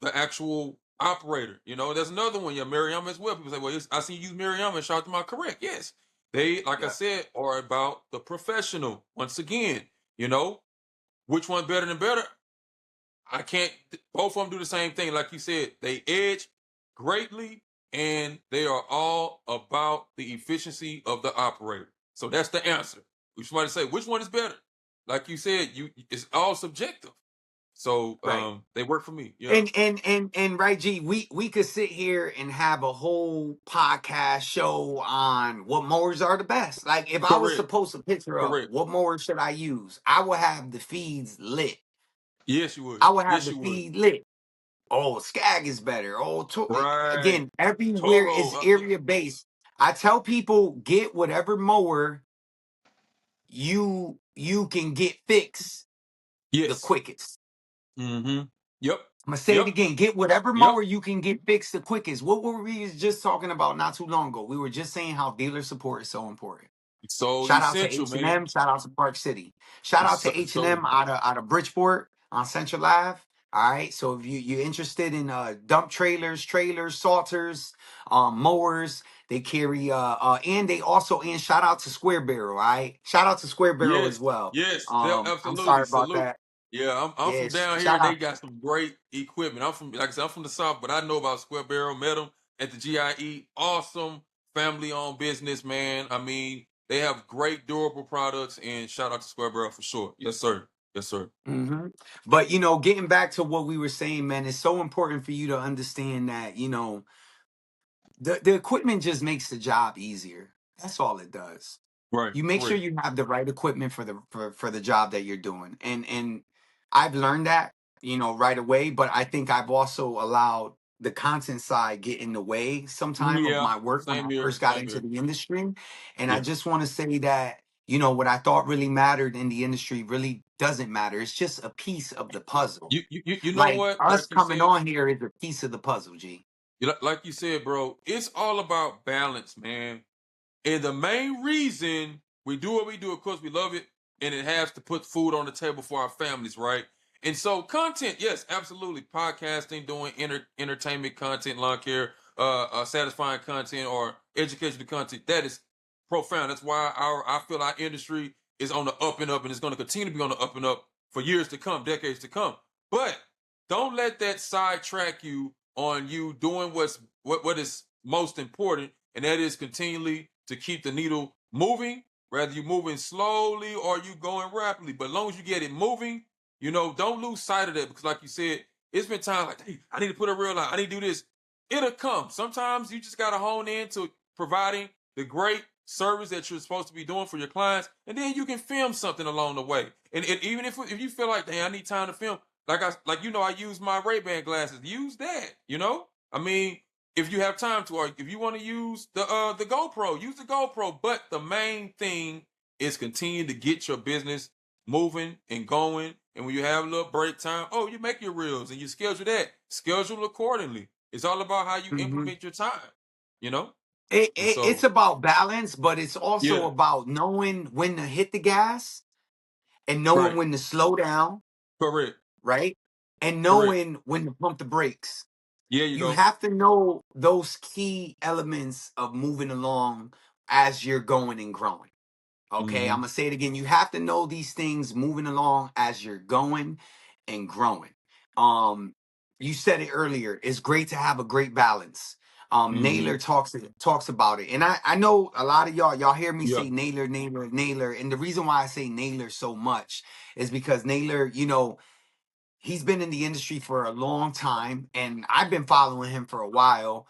the actual operator. There's another one, yeah, Miriam as well. People say, well, I see you use Miriam and shout them out. Correct. Yes. They, like I yeah, said, are about the professional. Once again, you know, which one better than better? I can't. Both of them do the same thing, like you said. They edge greatly, and they are all about the efficiency of the operator. So that's the answer. If somebody say which one is better, like you said, it's all subjective. So right. they work for me. Yeah. And right, G, we could sit here and have a whole podcast show on what mowers are the best. Like if I was to Correct. post a picture of Correct. what mower should I use, I would have the feeds lit. Yes, you would. I would have Yes, the you would. feed lit. Oh, Skag is better. Right. Again, everywhere Toro. is area based. I tell people get whatever mower you can get fixed the Yes. quickest. Mm-hmm. Yep. I'm gonna say it Yep. again. Get whatever Yep. mower you can get fixed the quickest. What were we just talking about not too long ago? We were just saying how dealer support is so important. So Shout out to essential, man. H&M. Shout out to Park City. Shout out to So H&M out of Bridgeport on Central Ave. All right. So if you're interested in dump trailers, salters, mowers, they carry and they also and shout out to Square Barrel. All right. Shout out to Square Barrel yes, as well. yes, I'm absolutely. sorry about Salute. that. Yeah, I'm Yeah, from down here, shout and they out. got some great equipment. I'm from, like I said, I'm from the South, but I know about Square Barrel. Met them at the GIE. Awesome family-owned business, man. I mean, they have great durable products, and shout out to Square Barrel for sure. Yes, sir. Yes, sir. hmm But getting back to what we were saying, man, it's so important for you to understand that the equipment just makes the job easier. That's all it does. Right. You make sure Correct. you have the right equipment for the job that you're doing, and I've learned that right away. But I think I've also allowed the content side get in the way sometime of Yeah. my work when I Same here. first got Same into here. the industry, and I Yeah. just want to say that what I thought really mattered in the industry really doesn't matter. It's just a piece of the puzzle. You know Like what? us Like you coming said, on here is a piece of the puzzle, G. like you said, bro. It's all about balance, man. And the main reason we do what we do, of course, we love it, and it has to put food on the table for our families, right? And so, content, yes, absolutely. Podcasting, doing entertainment content, lawn care, satisfying content, or educational content, that is profound. That's why I feel our industry is on the up and up, and it's going to continue to be on the up and up for years to come, decades to come. But don't let that sidetrack you on you doing what is most important, and that is continually to keep the needle moving, whether you're moving slowly or you going rapidly. But as long as you get it moving, don't lose sight of that, because like you said, it's been time like, hey, I need to put a reel out, I need to do this. It'll come. Sometimes you just gotta hone in to providing the great service that you're supposed to be doing for your clients, and then you can film something along the way. And even if you feel like, damn, I need time to film, I use my Ray-Ban glasses. Use that. I mean, if you have time to, or if you want to use the GoPro, use the GoPro. But the main thing is continue to get your business moving and going. And when you have a little break time, you make your reels and you schedule that. Schedule accordingly. It's all about how you Mhm. implement your time. You know, and It's so about balance, but it's also yeah, about knowing when to hit the gas and knowing right, when to slow down, correct, right? And correct. knowing when to pump the brakes. Yeah, you You go. have to know those key elements of moving along as you're going and growing. Okay, I'm Hmm. gonna say it again. You have to know these things moving along as you're going and growing. Um, you said it earlier. It's great to have a great balance. Hmm. Naylor talks about it, and I know a lot of y'all hear me Yeah, say Naylor, Naylor, Naylor, and the reason why I say Naylor so much is because Naylor, he's been in the industry for a long time, and I've been following him for a while.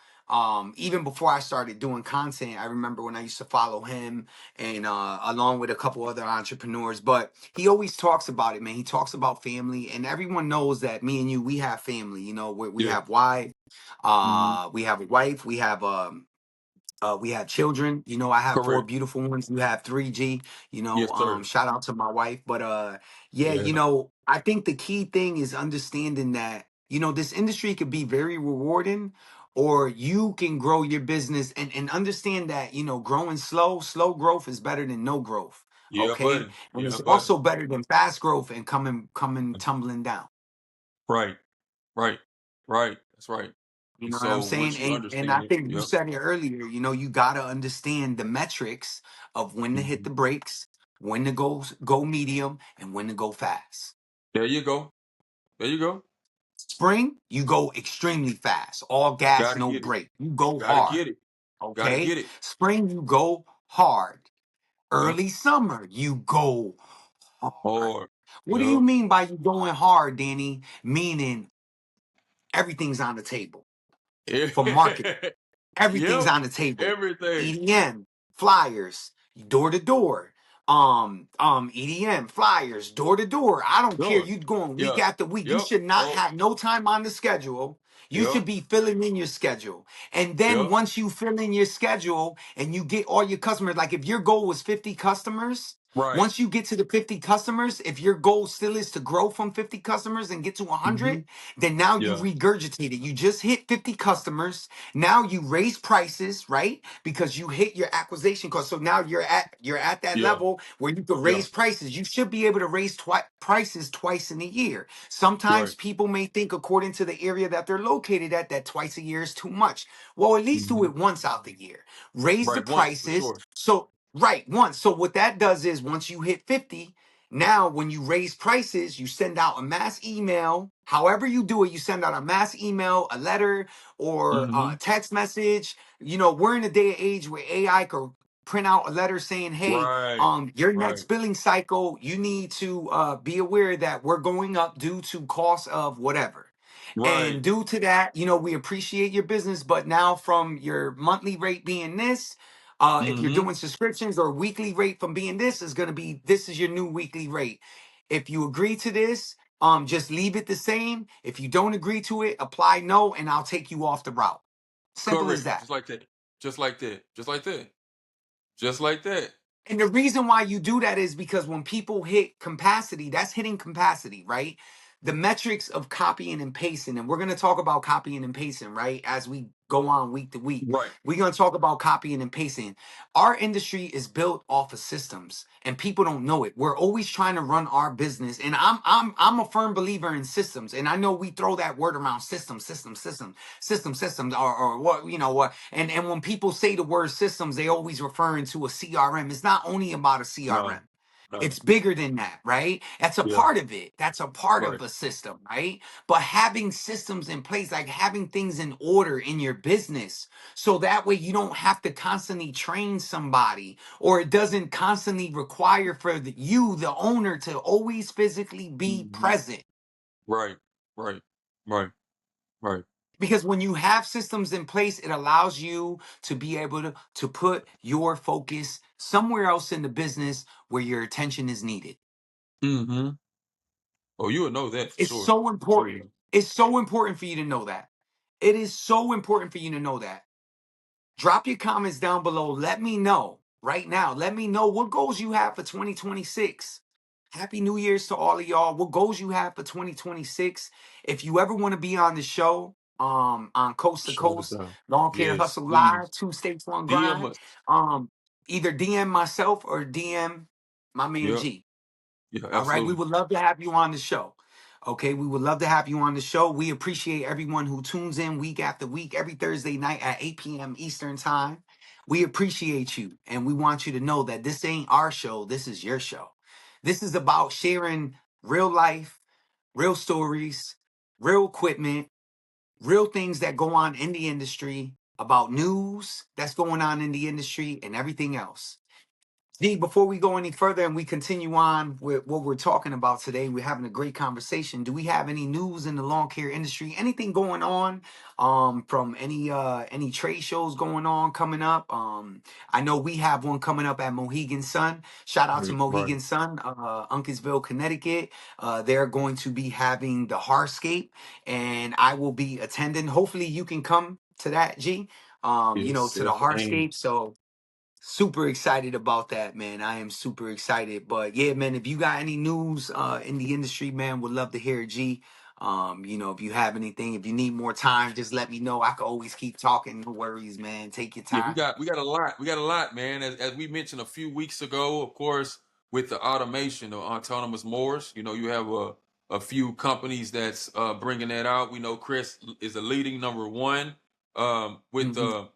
Even before I started doing content, I remember when I used to follow him and along with a couple other entrepreneurs. But he always talks about it, man. He talks about family, and everyone knows that me and you, we have family. We yeah. have wife, Hmm. we have a wife, we have children. I have four Correct. beautiful ones. You have three, G. Yes, sir. Shout out to my wife. But yeah, Yeah. I think the key thing is understanding that, this industry could be very rewarding, or you can grow your business and understand that, growing slow growth is better than no growth. Yeah, Okay. buddy. And Yeah, it's buddy. also better than fast growth and coming tumbling down. Right. Right. Right. That's right. You And know what I'm so saying? once you And I understand it, think you yep. said it earlier, you gotta understand the metrics of when to hit Hmm. the brakes, when to go medium, and when to go fast. There you go. There you go. Spring, you go extremely fast. All gas, Gotta no get it. brake. You go Gotta hard. get it. Gotta Okay? get it. Spring, you go hard. Yep. Early summer, you go hard. Or What do you yep. mean by you going hard, Danny? Meaning everything's on the table for marketing. Everything's Yep. on the table. Everything. EDM, flyers, door to door. EDM, flyers, door to door. I don't care. Sure. You going week Yeah. after week. You Yep. should not Oh. have no time on the schedule. You Yep. should be filling in your schedule. And then Yep. once you fill in your schedule and you get all your customers, like if your goal was 50 customers, Right. once you get to the 50 customers, if your goal still is to grow from 50 customers and get to Hmm. 100, then now you Yeah. regurgitate it. You just hit 50 customers. Now you raise prices, right? Because you hit your acquisition cost. So now you're at that Yeah. level where you can Yeah. raise prices. You should be able to raise prices twice in a year. Right. Sometimes people may think, according to the area that they're located at, that twice a year is too much. Well, at least do Hmm. it once out the year. Raise the Right. Once for prices. sure. So right, once. So what that does is once you hit 50, now, when you raise prices, you send out a mass email. However you do it, you send out a mass email, a letter, or a Hmm. text message. We're in a day and age where AI could print out a letter saying, "Hey, Right. your next Right. billing cycle, you need to be aware that we're going up due to cost of whatever." Right. And due to that, we appreciate your business, but now from your monthly rate being this, if you're Hmm. doing subscriptions or weekly rate from being this is your new weekly rate. If you agree to this, just leave it the same. If you don't agree to it, apply no, and I'll take you off the route. Simple as Correct. that. Just like that. Just like that. Just like that. Just like that. And the reason why you do that is because when people hit capacity, that's hitting capacity, right? The metrics of copying and pasting, and we're going to talk about copying and pasting, right? As we go on week to week, Right. we're going to talk about copying and pasting. Our industry is built off of systems, and people don't know it. We're always trying to run our business, and I'm a firm believer in systems. And I know we throw that word around, systems, or what what. And when people say the word systems, they always referring to a CRM. It's not only about a No. CRM. It's bigger than that, right? That's a Yeah. part of it. That's a part of Right. a system, right? But having systems in place, like having things in order in your business, so that way you don't have to constantly train somebody, or it doesn't constantly require for you, the owner, to always physically be Hmm. present. Right. Right. Right. Right. Because when you have systems in place, it allows you to be able to put your focus somewhere else in the business where your attention is needed. Hmm. Oh, you would know that for It's sure. so Sure. important. It's so important for you to know that. It is so important for you to know that. Drop your comments down below. Let me know right now. Let me know what goals you have for 2026. Happy New Year's to all of y'all. What goals you have for 2026? If you ever want to be on the show, on Coast to Show the Coast, time. Lawn Care Yes, Hustle Live, please. 2 states, one DM grind, us. either DM myself or DM my man Yeah. G. Yeah, All right, we absolutely. would love to have you on the show. Okay, we would love to have you on the show. We appreciate everyone who tunes in week after week, every Thursday night at 8 p.m. Eastern Time. We appreciate you, and we want you to know that this ain't our show, this is your show. This is about sharing real life, real stories, real equipment, real things that go on in the industry, about news that's going on in the industry, and everything else. D, before we go any further and we continue on with what we're talking about today, we're having a great conversation. Do we have any news in the lawn care industry? Anything going on from any trade shows going on coming up? I know we have one coming up at Mohegan Sun. Shout out to Right. Right. Mohegan Sun, Uncasville, Connecticut. They're going to be having the Harscape, and I will be attending. Hopefully you can come to that, G. Yes, To the yes, the aim. Harscape. So super excited about that, man. I am super excited. But yeah, man, if you got any news in the industry, man, would love to hear it, G. If you have anything, if you need more time, just let me know. I can always keep talking. No worries, man. Take your Yeah, time. we got a lot. We got a lot, man. As we mentioned a few weeks ago, of course, with the automation of autonomous mowers, you have a few companies that's bringing that out. We know Chris is a leading number one with Hmm. the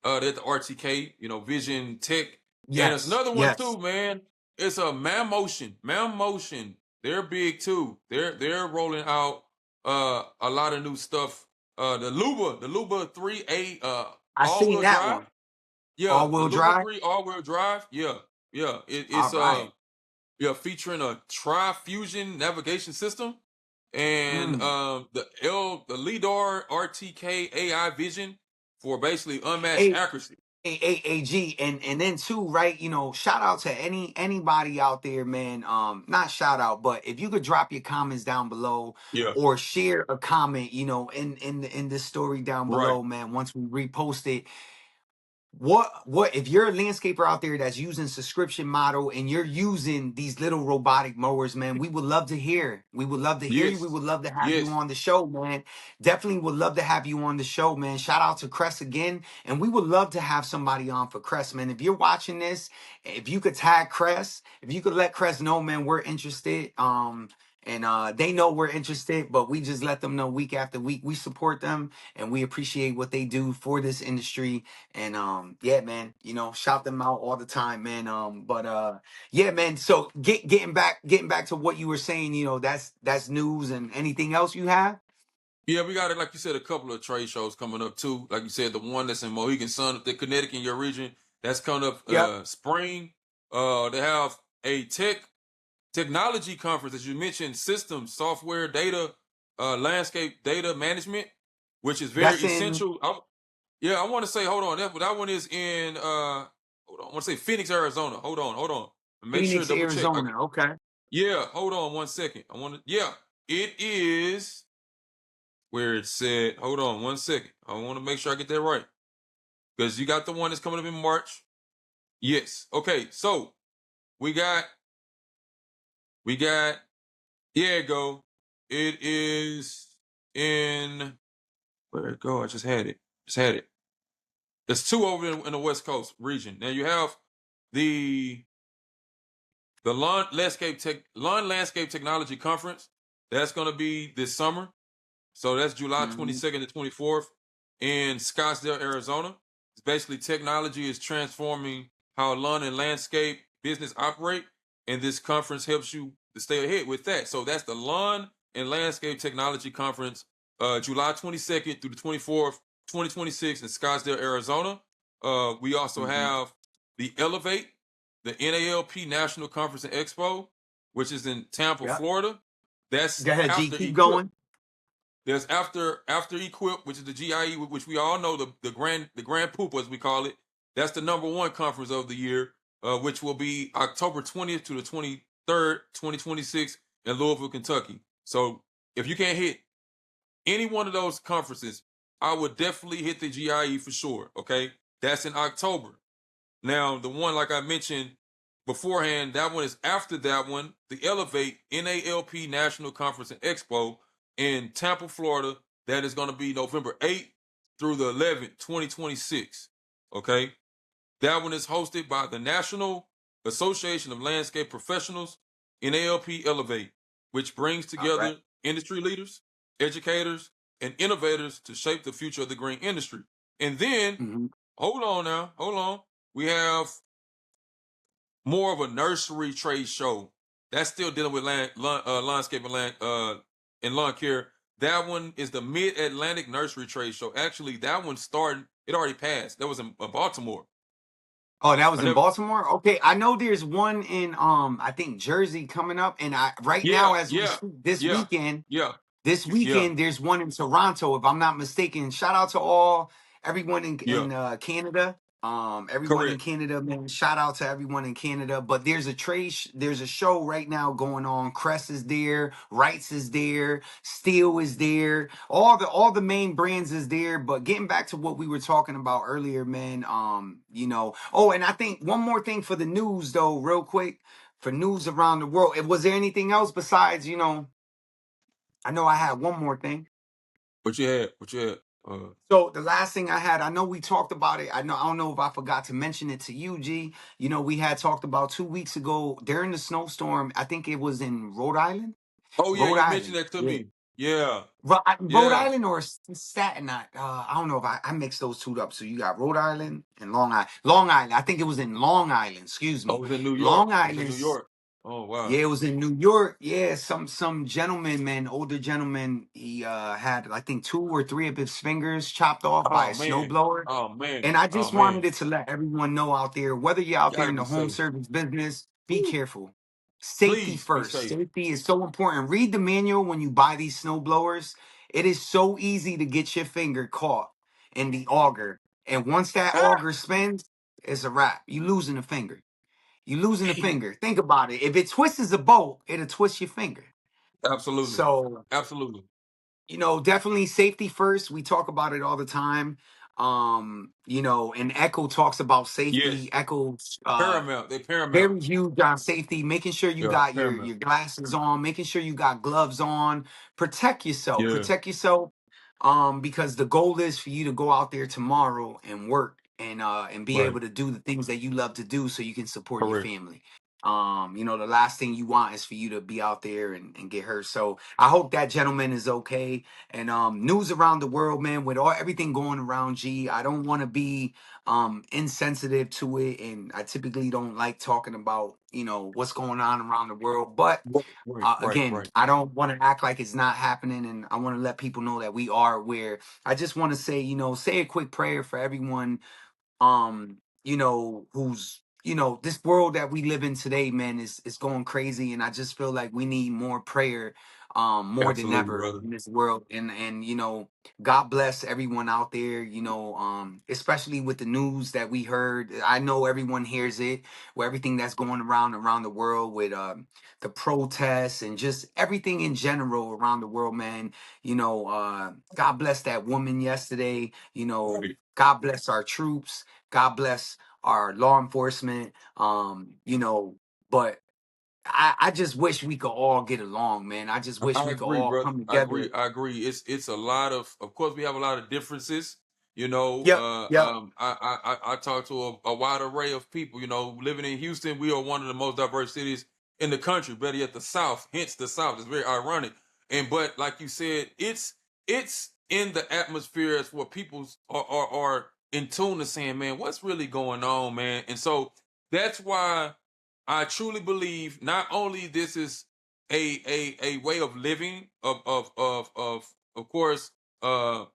RTK, Vision Tech, and there's Yes, another one yes. too, man. It's a Man Motion. Man Motion, they're big too. They're rolling out a lot of new stuff. The Luba 3A I seen all-wheel that drive. one. Yeah, All the wheel Luba drive. 3 all-wheel drive. Yeah, yeah. All It's right. yeah, featuring a tri-fusion navigation system and Mm. the LiDAR RTK AI vision for basically unmatched Hey, accuracy. AG, and then too, right? Shout out to anybody out there, man. Not shout out, but if you could drop your comments down below Yeah, or share a comment, in this story down right. below, man. Once we repost it, what if you're a landscaper out there that's using subscription model and you're using these little robotic mowers, man? We would love to hear. We would love to hear you. We Yes, would love to have you yes. on the show, man. Definitely would love to have you on the show, man. Shout out to Cress again, and we would love to have somebody on for Cress, man. If you're watching this, if you could tag Cress, if you could let Cress know, man, we're interested. And they know we're interested, but we just let them know week after week. We support them and we appreciate what they do for this industry. And yeah, man, shout them out all the time, man. But yeah, man. So getting back to what you were saying, that's news. And anything else you have? Yeah, we got it. Like you said, a couple of trade shows coming up too. Like you said, the one that's in Mohegan Sun, up the Connecticut in your region, that's coming up Yep. spring. They have a technology conference, as you mentioned, systems, software, data, landscape data management, which is very That's in essential. Yeah, I want to say, hold on, that one is in hold on, I want to say Phoenix, Arizona. Hold on. Make sure Phoenix, double check. Arizona. Okay. Yeah, hold on 1 second. Yeah, it is where it said, hold on 1 second. I want to make sure I get that right. Because you got the one that's coming up in March. Yes. Okay, so we got we got yeah, it go. It is in where it go? I just had it. Just had it. There's two over in the West Coast region. Now you have the Lawn Landscape Technology Conference. That's going to be this summer. So that's July Mhm. 22nd to 24th in Scottsdale, Arizona. It's basically technology is transforming how lawn and landscape business operate. and this conference helps you to stay ahead with that. So that's the Lawn and Landscape Technology Conference, July 22nd through the 24th, 2026 in Scottsdale, Arizona. We also Mm-hmm. have the Elevate, the NALP National Conference and Expo, which is in Tampa, Yep. Florida. That's Go ahead, G. after Keep Equip. going. There's after Equip, which is the GIE, which we all know the Grand Poop, as we call it. That's the #1 conference of the year, which will be October 20th to the 23rd, 2026 in Louisville, Kentucky. So if you can't hit any one of those conferences, I would definitely hit the GIE for sure. Okay, that's in October. Now, the one, like I mentioned beforehand, that one is after that one, the Elevate NALP National Conference and Expo in Tampa, Florida. That is going to be November 8th through the 11th, 2026. Okay. That one is hosted by the National Association of Landscape Professionals, NALP Elevate, which brings All right. together industry leaders, educators, and innovators to shape the future of the green industry. And then, Mm-hmm. hold on now, hold on. We have more of a nursery trade show. That's still dealing with landscape and lawn care. That one is the Mid Atlantic Nursery Trade Show. Actually, that one started. It already passed. That was in Baltimore. Oh, that was I in never. Baltimore? Okay, I know there's one in I think Jersey coming up, and I right now Yeah, as we yeah, speak this yeah, weekend. yeah, This yeah, weekend, there's one in Toronto, if I'm not mistaken. Shout out to all everyone yeah. in Canada. Everyone in Correct. Canada, man. Shout out to everyone in Canada. But there's a there's a show right now going on. Crest is there, Wrights is there, Steel is there. All the main brands is there. But getting back to what we were talking about earlier, man. Oh, and I think one more thing for the news though, real quick, for news around the world. Was there anything else besides, I know I had one more thing. What you had? What you had? So the last thing I had, I know we talked about it. I don't know if I forgot to mention it to you, G. We had talked about 2 weeks ago during the snowstorm. I think it was in Rhode Island. Oh yeah, Rhode you mentioned Island. that to Yeah. me. Yeah, Rhode yeah. Island or Staten Island. I don't know if I mixed those two up. So you got Rhode Island and Long Island. Long Island. I think it was in Long Island. Excuse Oh, me. it was in New York. Long It was in Island. New York. Oh wow. Yeah, it was in New York. Yeah, some gentleman, man, older gentleman. He had I think 2 or 3 of his fingers chopped off by Oh a man. snowblower. Oh man. And I Oh just wanted man. it to let everyone know out there, whether you're out there Gotta in be the home safe. service business, be Woo. careful. Safety Please be first. safe. Safety is so important. Read the manual when you buy these snow blowers. It is so easy to get your finger caught in the auger. And once that Ah, auger spins, it's a wrap. You losing a finger. You losing a man. finger. Think about it. If it twists a bolt, it'll twist your finger. Absolutely. So Absolutely. definitely safety first. We talk about it all the time. And Echo talks about Yes. safety. Echo Paramount. They paramount. very huge on safety, making sure you Yeah. got Paramount. your glasses on, making sure you got gloves on. Protect yourself. Yeah. Protect yourself. Because the goal is for you to go out there tomorrow and work and be Right. able to do the things that you love to do so you can support your Correct. family. The last thing you want is for you to be out there and get hurt. So I hope that gentleman is okay. And news around the world, man, with everything going around, G. I don't want to be insensitive to it, and I typically don't like talking about what's going on around the world. But Right. Right. Right. again, Right. I don't want to act like it's not happening, and I want to let people know that we are aware. I just want to say, say a quick prayer for everyone who's this world that we live in today, man, is going crazy, and I just feel like we need more prayer, more than Absolutely, ever brother. in this world. And God bless everyone out there, especially with the news that we heard. I know everyone hears it, with everything that's going around the world with the protests and just everything in general around the world, man. God bless that woman yesterday. Right. God bless our troops. God bless our law enforcement. But I just wish we could all get along, man. I just wish I we could agree, all brother. come I together. agree. I agree. It's a lot of course we have a lot of differences. Yep, yep. I talk to a wide array of people. Living in Houston, we are one of the most diverse cities in the country. Better yet, the South. Hence, the South is very ironic. But like you said, it's in the atmosphere as what people are in tune to saying, man, what's really going on, man? And so that's why I truly believe not only this is a way of living of course of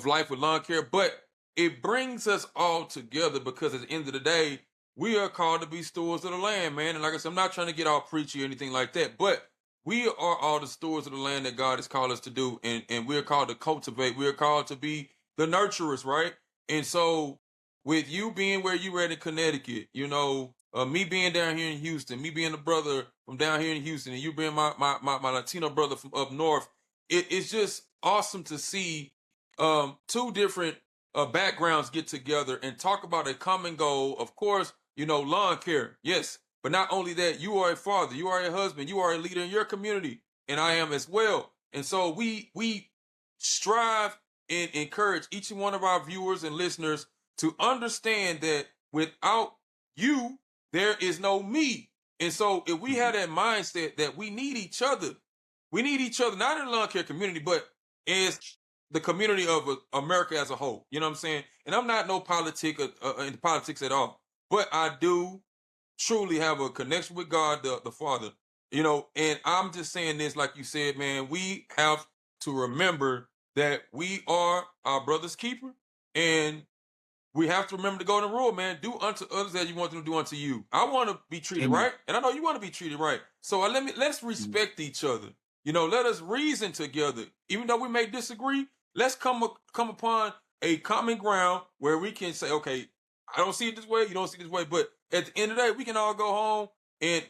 life with lawn care, but it brings us all together because at the end of the day, we are called to be stewards of the land, man. And like I said, I'm not trying to get all preachy or anything like that, but we are all the stewards of the land that God has called us to do, and we're called to cultivate. We're called to be the nurturers, right? And so, with you being where you at in Connecticut, me being down here in Houston, me being a brother from down here in Houston, and you being my Latino brother from up north, it's just awesome to see two different backgrounds get together and talk about a common goal. Of course, lawn care, yes, but not only that, you are a father, you are a husband, you are a leader in your community, and I am as well. And so we strive and encourage each and one of our viewers and listeners to understand that without you, there is no me. And so if we have that mindset that we need each other, not in the lawn care community, but as the community of America as a whole. You know what I'm saying? And I'm not no politic in politics at all, but I do truly have a connection with God, the Father. And I'm just saying this, like you said, man, we have to remember that we are our brother's keeper, and we have to remember the golden rule, man. Do unto others as you want them to do unto you. I want to be treated Amen. right, and I know you want to be treated right. So let's respect each other. Let us reason together, even though we may disagree. Let's come upon a common ground where we can say, okay, I don't see it this way, you don't see it this way, but at the end of the day, we can all go home and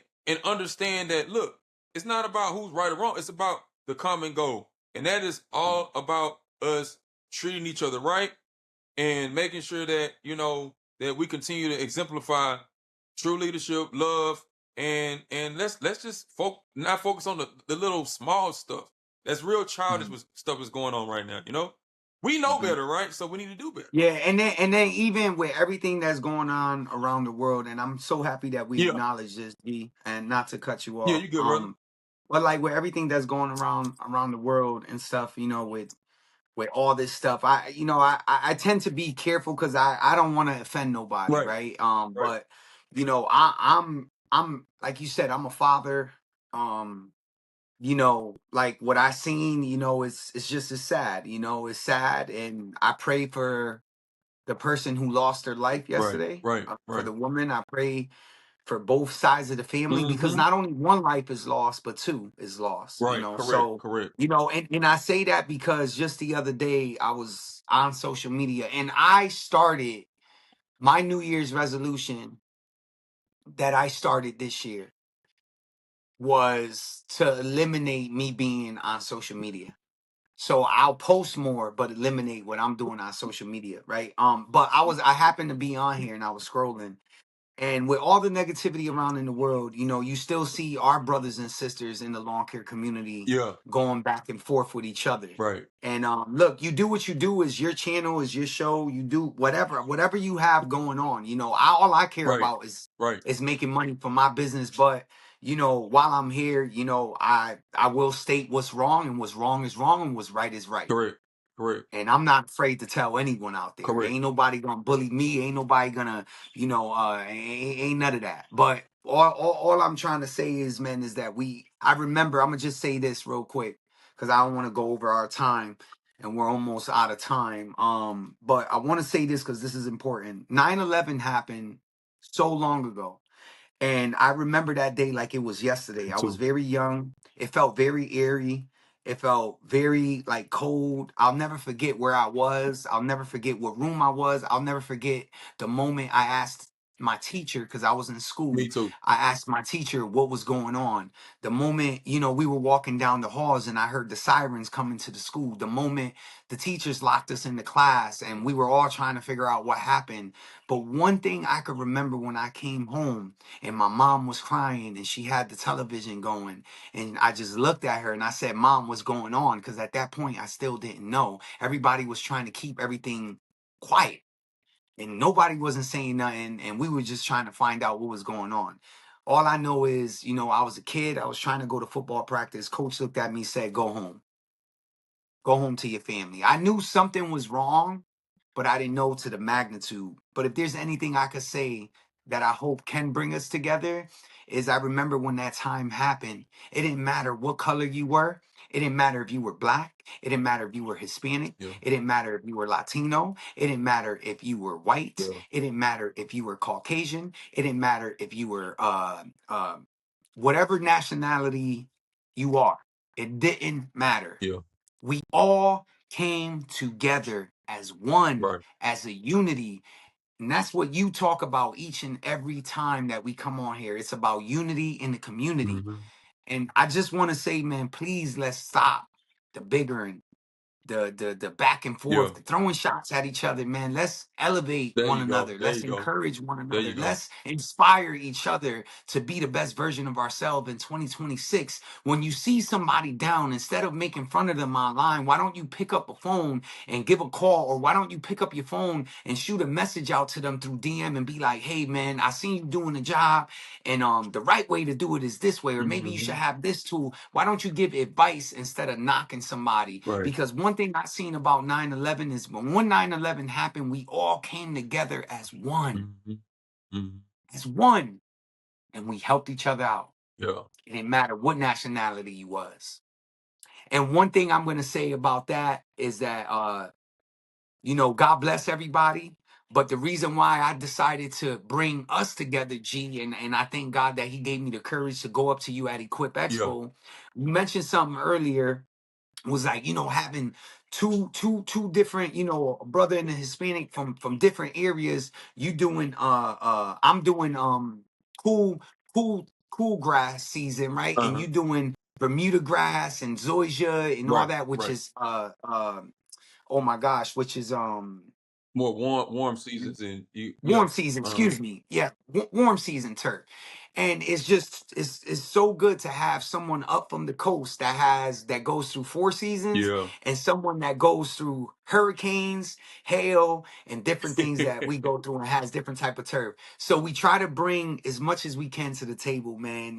understand that. Look, it's not about who's right or wrong. It's about the common goal, and that is all about us treating each other right and making sure that that we continue to exemplify true leadership, love, and let's just not focus on the little small stuff. That's real childish with stuff that's going on right now. We know better, right? So we need to do better. Yeah, and then even with everything that's going on around the world, and I'm so happy that we Yeah, acknowledge this, G, and not to cut you yeah, off. you good, brother. But like with everything that's going around the world and stuff, with all this stuff, I tend to be careful because I don't want to offend nobody, Right, right? right, But I'm like you said, I'm a father. Like what I seen, it's just as sad. It's sad, and I pray for the person who lost their life right, yesterday. right, For right. the woman, I pray for both sides of the family because Mm-hmm. not only one life is lost, but two is lost. Right, correct, So correct. and I say that because just the other day I was on social media and I started my New Year's resolution that I started this year was to eliminate me being on social media. So I'll post more, but eliminate what I'm doing on social media, right? But I happened to be on here and I was scrolling. And with all the negativity around in the world, you still see our brothers and sisters in the lawn care community Yeah, going back and forth with each other. right, And look, you do what you do, is your channel, is your show, you do whatever you have going on. All I care right, about is right. making money for my business. But while I'm here, I will state what's wrong, and what's wrong is wrong, and what's right is right. Correct, correct, And I'm not afraid to tell anyone out there. correct. Ain't nobody gonna bully me. Ain't nobody gonna, ain't none of that. But all I'm trying to say is, man, is that I remember, I'm gonna just say this real quick because I don't want to go over our time and we're almost out of time. But I want to say this because this is important. 9/11 happened so long ago. And I remember that day like it was yesterday. Me I was too. very young. It felt very eerie. It felt very like cold. I'll never forget where I was. I'll never forget what room I was. I'll never forget the moment I asked my teacher, because I was in Me school. too. I asked my teacher what was going on. The moment, we were walking down the halls and I heard the sirens coming to the school. The moment the teachers locked us in the class and we were all trying to figure out what happened. But one thing I could remember when I came home, and my mom was crying and she had the television going, and I just looked at her and I said, Mom, what's going on? Because at that point I still didn't know. Everybody was trying to keep everything quiet and nobody wasn't saying nothing, and we were just trying to find out what was going on. All I know is, I was a kid, I was trying to go to football practice. Coach looked at me, said, go home to your family. I knew something was wrong, but I didn't know to the magnitude. But if there's anything I could say, that I hope can bring us together is I remember when that time happened, it didn't matter what color you were. It didn't matter if you were black. It didn't matter if you were Hispanic. Yeah. It didn't matter if you were Latino. It didn't matter if you were white. Yeah. It didn't matter if you were Caucasian. It didn't matter if you were whatever nationality you are. It didn't matter. Yeah. We all came together as one, Right. as a unity. And that's what you talk about each and every time that we come on here. It's about unity in the community. Mm-hmm. And I just want to say, man, please let's stop the bickering, the back and Yeah. forth, the throwing shots at each other, man. Let's elevate There one you go. another. There Let's you go. encourage one There another. you go. Let's inspire each other to be the best version of ourselves in 2026. When you see somebody down, instead of making fun of them online, why don't you pick up a phone and give a call? Or why don't you pick up your phone and shoot a message out to them through DM and be like, hey man, I seen you doing the job, and the right way to do it is this way, or maybe you should Mm-hmm. have this tool. Why don't you give advice instead of knocking somebody? Right. Because one thing I seen about 9/11 is when 9/11 happened, we all came together as one, Mm-hmm. Mm-hmm. as one, and we helped each other out. Yeah. It didn't matter what nationality you was. And one thing I'm going to say about that is that God bless everybody. But the reason why I decided to bring us together, G, and I thank God that He gave me the courage to go up to you at Equip Yeah. Expo. You mentioned something earlier, was like, having two different, a brother and a Hispanic from different areas. You doing I'm doing cool grass season, right? And Uh-huh. you doing Bermuda grass and zoysia and all Right. that, which Right. is oh my gosh, which is More warm seasons and you. Yeah. warm season, Uh-huh. excuse me. Yeah, warm season turf. And it's just it's so good to have someone up from the coast that goes through four seasons, Yeah. and someone that goes through hurricanes, hail, and different things that we go through and has different type of turf. So we try to bring as much as we can to the table, man.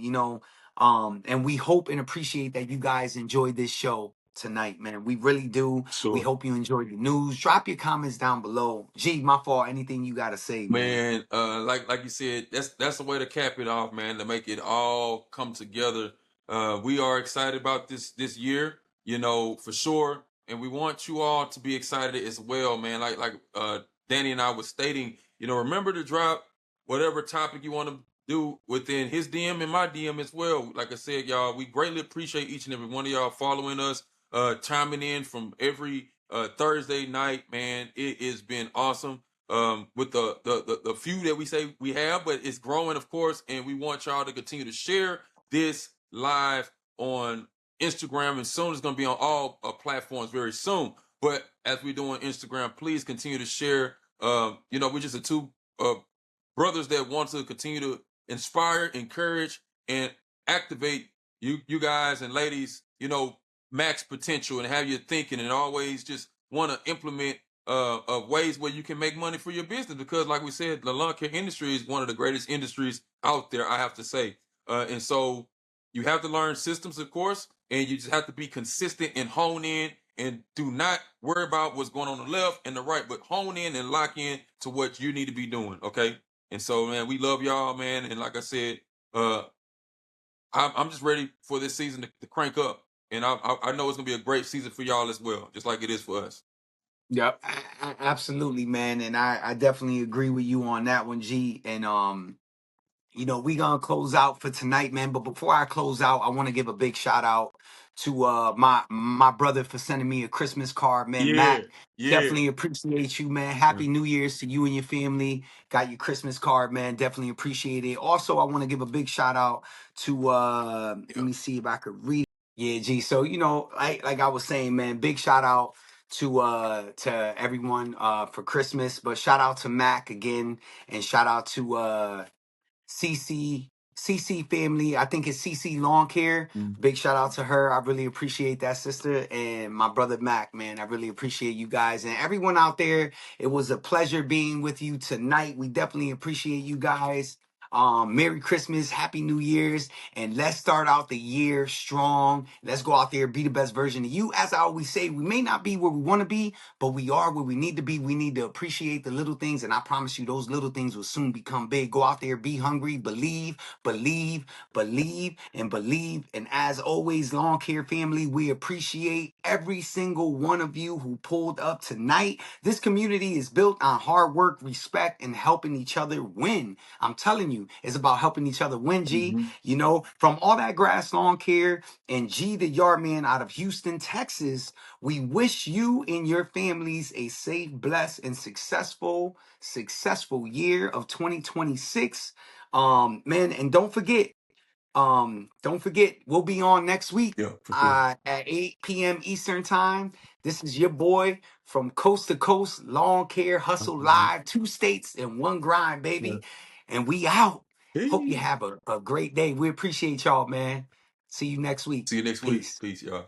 And we hope and appreciate that you guys enjoyed this show tonight, man. We really do. We Sure. hope you enjoyed the news. Drop your comments down below. Gee, my fault. Anything you gotta say, man. Man, like you said, that's the way to cap it off, man, to make it all come together. We are excited about this year, for sure. And we want you all to be excited as well, man. Like Danny and I was stating, remember to drop whatever topic you want to do within his DM and my DM as well. Like I said, y'all, we greatly appreciate each and every one of y'all following us, chiming in from every Thursday night, man. It has been awesome, with the few that we say we have, but it's growing, of course, and we want y'all to continue to share this live on Instagram, and soon it's going to be on all platforms very soon. But as we do on Instagram, please continue to share. We're just the two brothers that want to continue to inspire, encourage, and activate you guys and ladies, max potential and have you thinking and always just want to implement of ways where you can make money for your business, because like we said, the lawn care industry is one of the greatest industries out there, I have to say. And so you have to learn systems, of course, and you just have to be consistent and hone in, and do not worry about what's going on the left and the right, but hone in and lock in to what you need to be doing. Okay. And so, man, we love y'all, man. And like I said, I'm just ready for this season to crank up. And I know it's gonna be a great season for y'all as well, just like it is for us. Yep, absolutely, man. And I definitely agree with you on that one, G. And we gonna close out for tonight, man. But before I close out, I want to give a big shout out to my brother for sending me a Christmas card, man. Yeah, Mac, yeah. definitely appreciate you, man. Happy New Year's to you and your family. Got your Christmas card, man. Definitely appreciate it. Also, I want to give a big shout out to let Yeah. me see if I could read. Yeah, G. So like I was saying, man, big shout out to everyone for Christmas, but shout out to Mac again, and shout out to CC family. I think it's CC Lawn Care. Mhm. Big shout out to her. I really appreciate that, sister. And my brother Mac, man. I really appreciate you guys and everyone out there. It was a pleasure being with you tonight. We definitely appreciate you guys. Merry Christmas, Happy New Year's, and let's start out the year strong. Let's go out there, be the best version of you. As I always say, we may not be where we want to be, but we are where we need to be. We need to appreciate the little things, and I promise you, those little things will soon become big. Go out there, be hungry, believe, believe, believe, and believe. And as always, Lawn Care family, we appreciate every single one of you who pulled up tonight. This community is built on hard work, respect, and helping each other win. I'm telling you, it's about helping each other win, G. Mm-hmm. You know, from All That Grass Lawn Care and G the Yard Man out of Houston, Texas, we wish you and your families a safe, blessed, and successful year of 2026. Man, and don't forget, we'll be on next week Yeah, for sure. at 8 p.m. Eastern time. This is your boy from Coast to Coast, Lawn Care Hustle Mhm. Live, 2 states and 1 grind, Yeah. baby. And we out. Hope you Peace. have a great day. We appreciate y'all, man. See you next week. See you next week. Peace. Peace, y'all.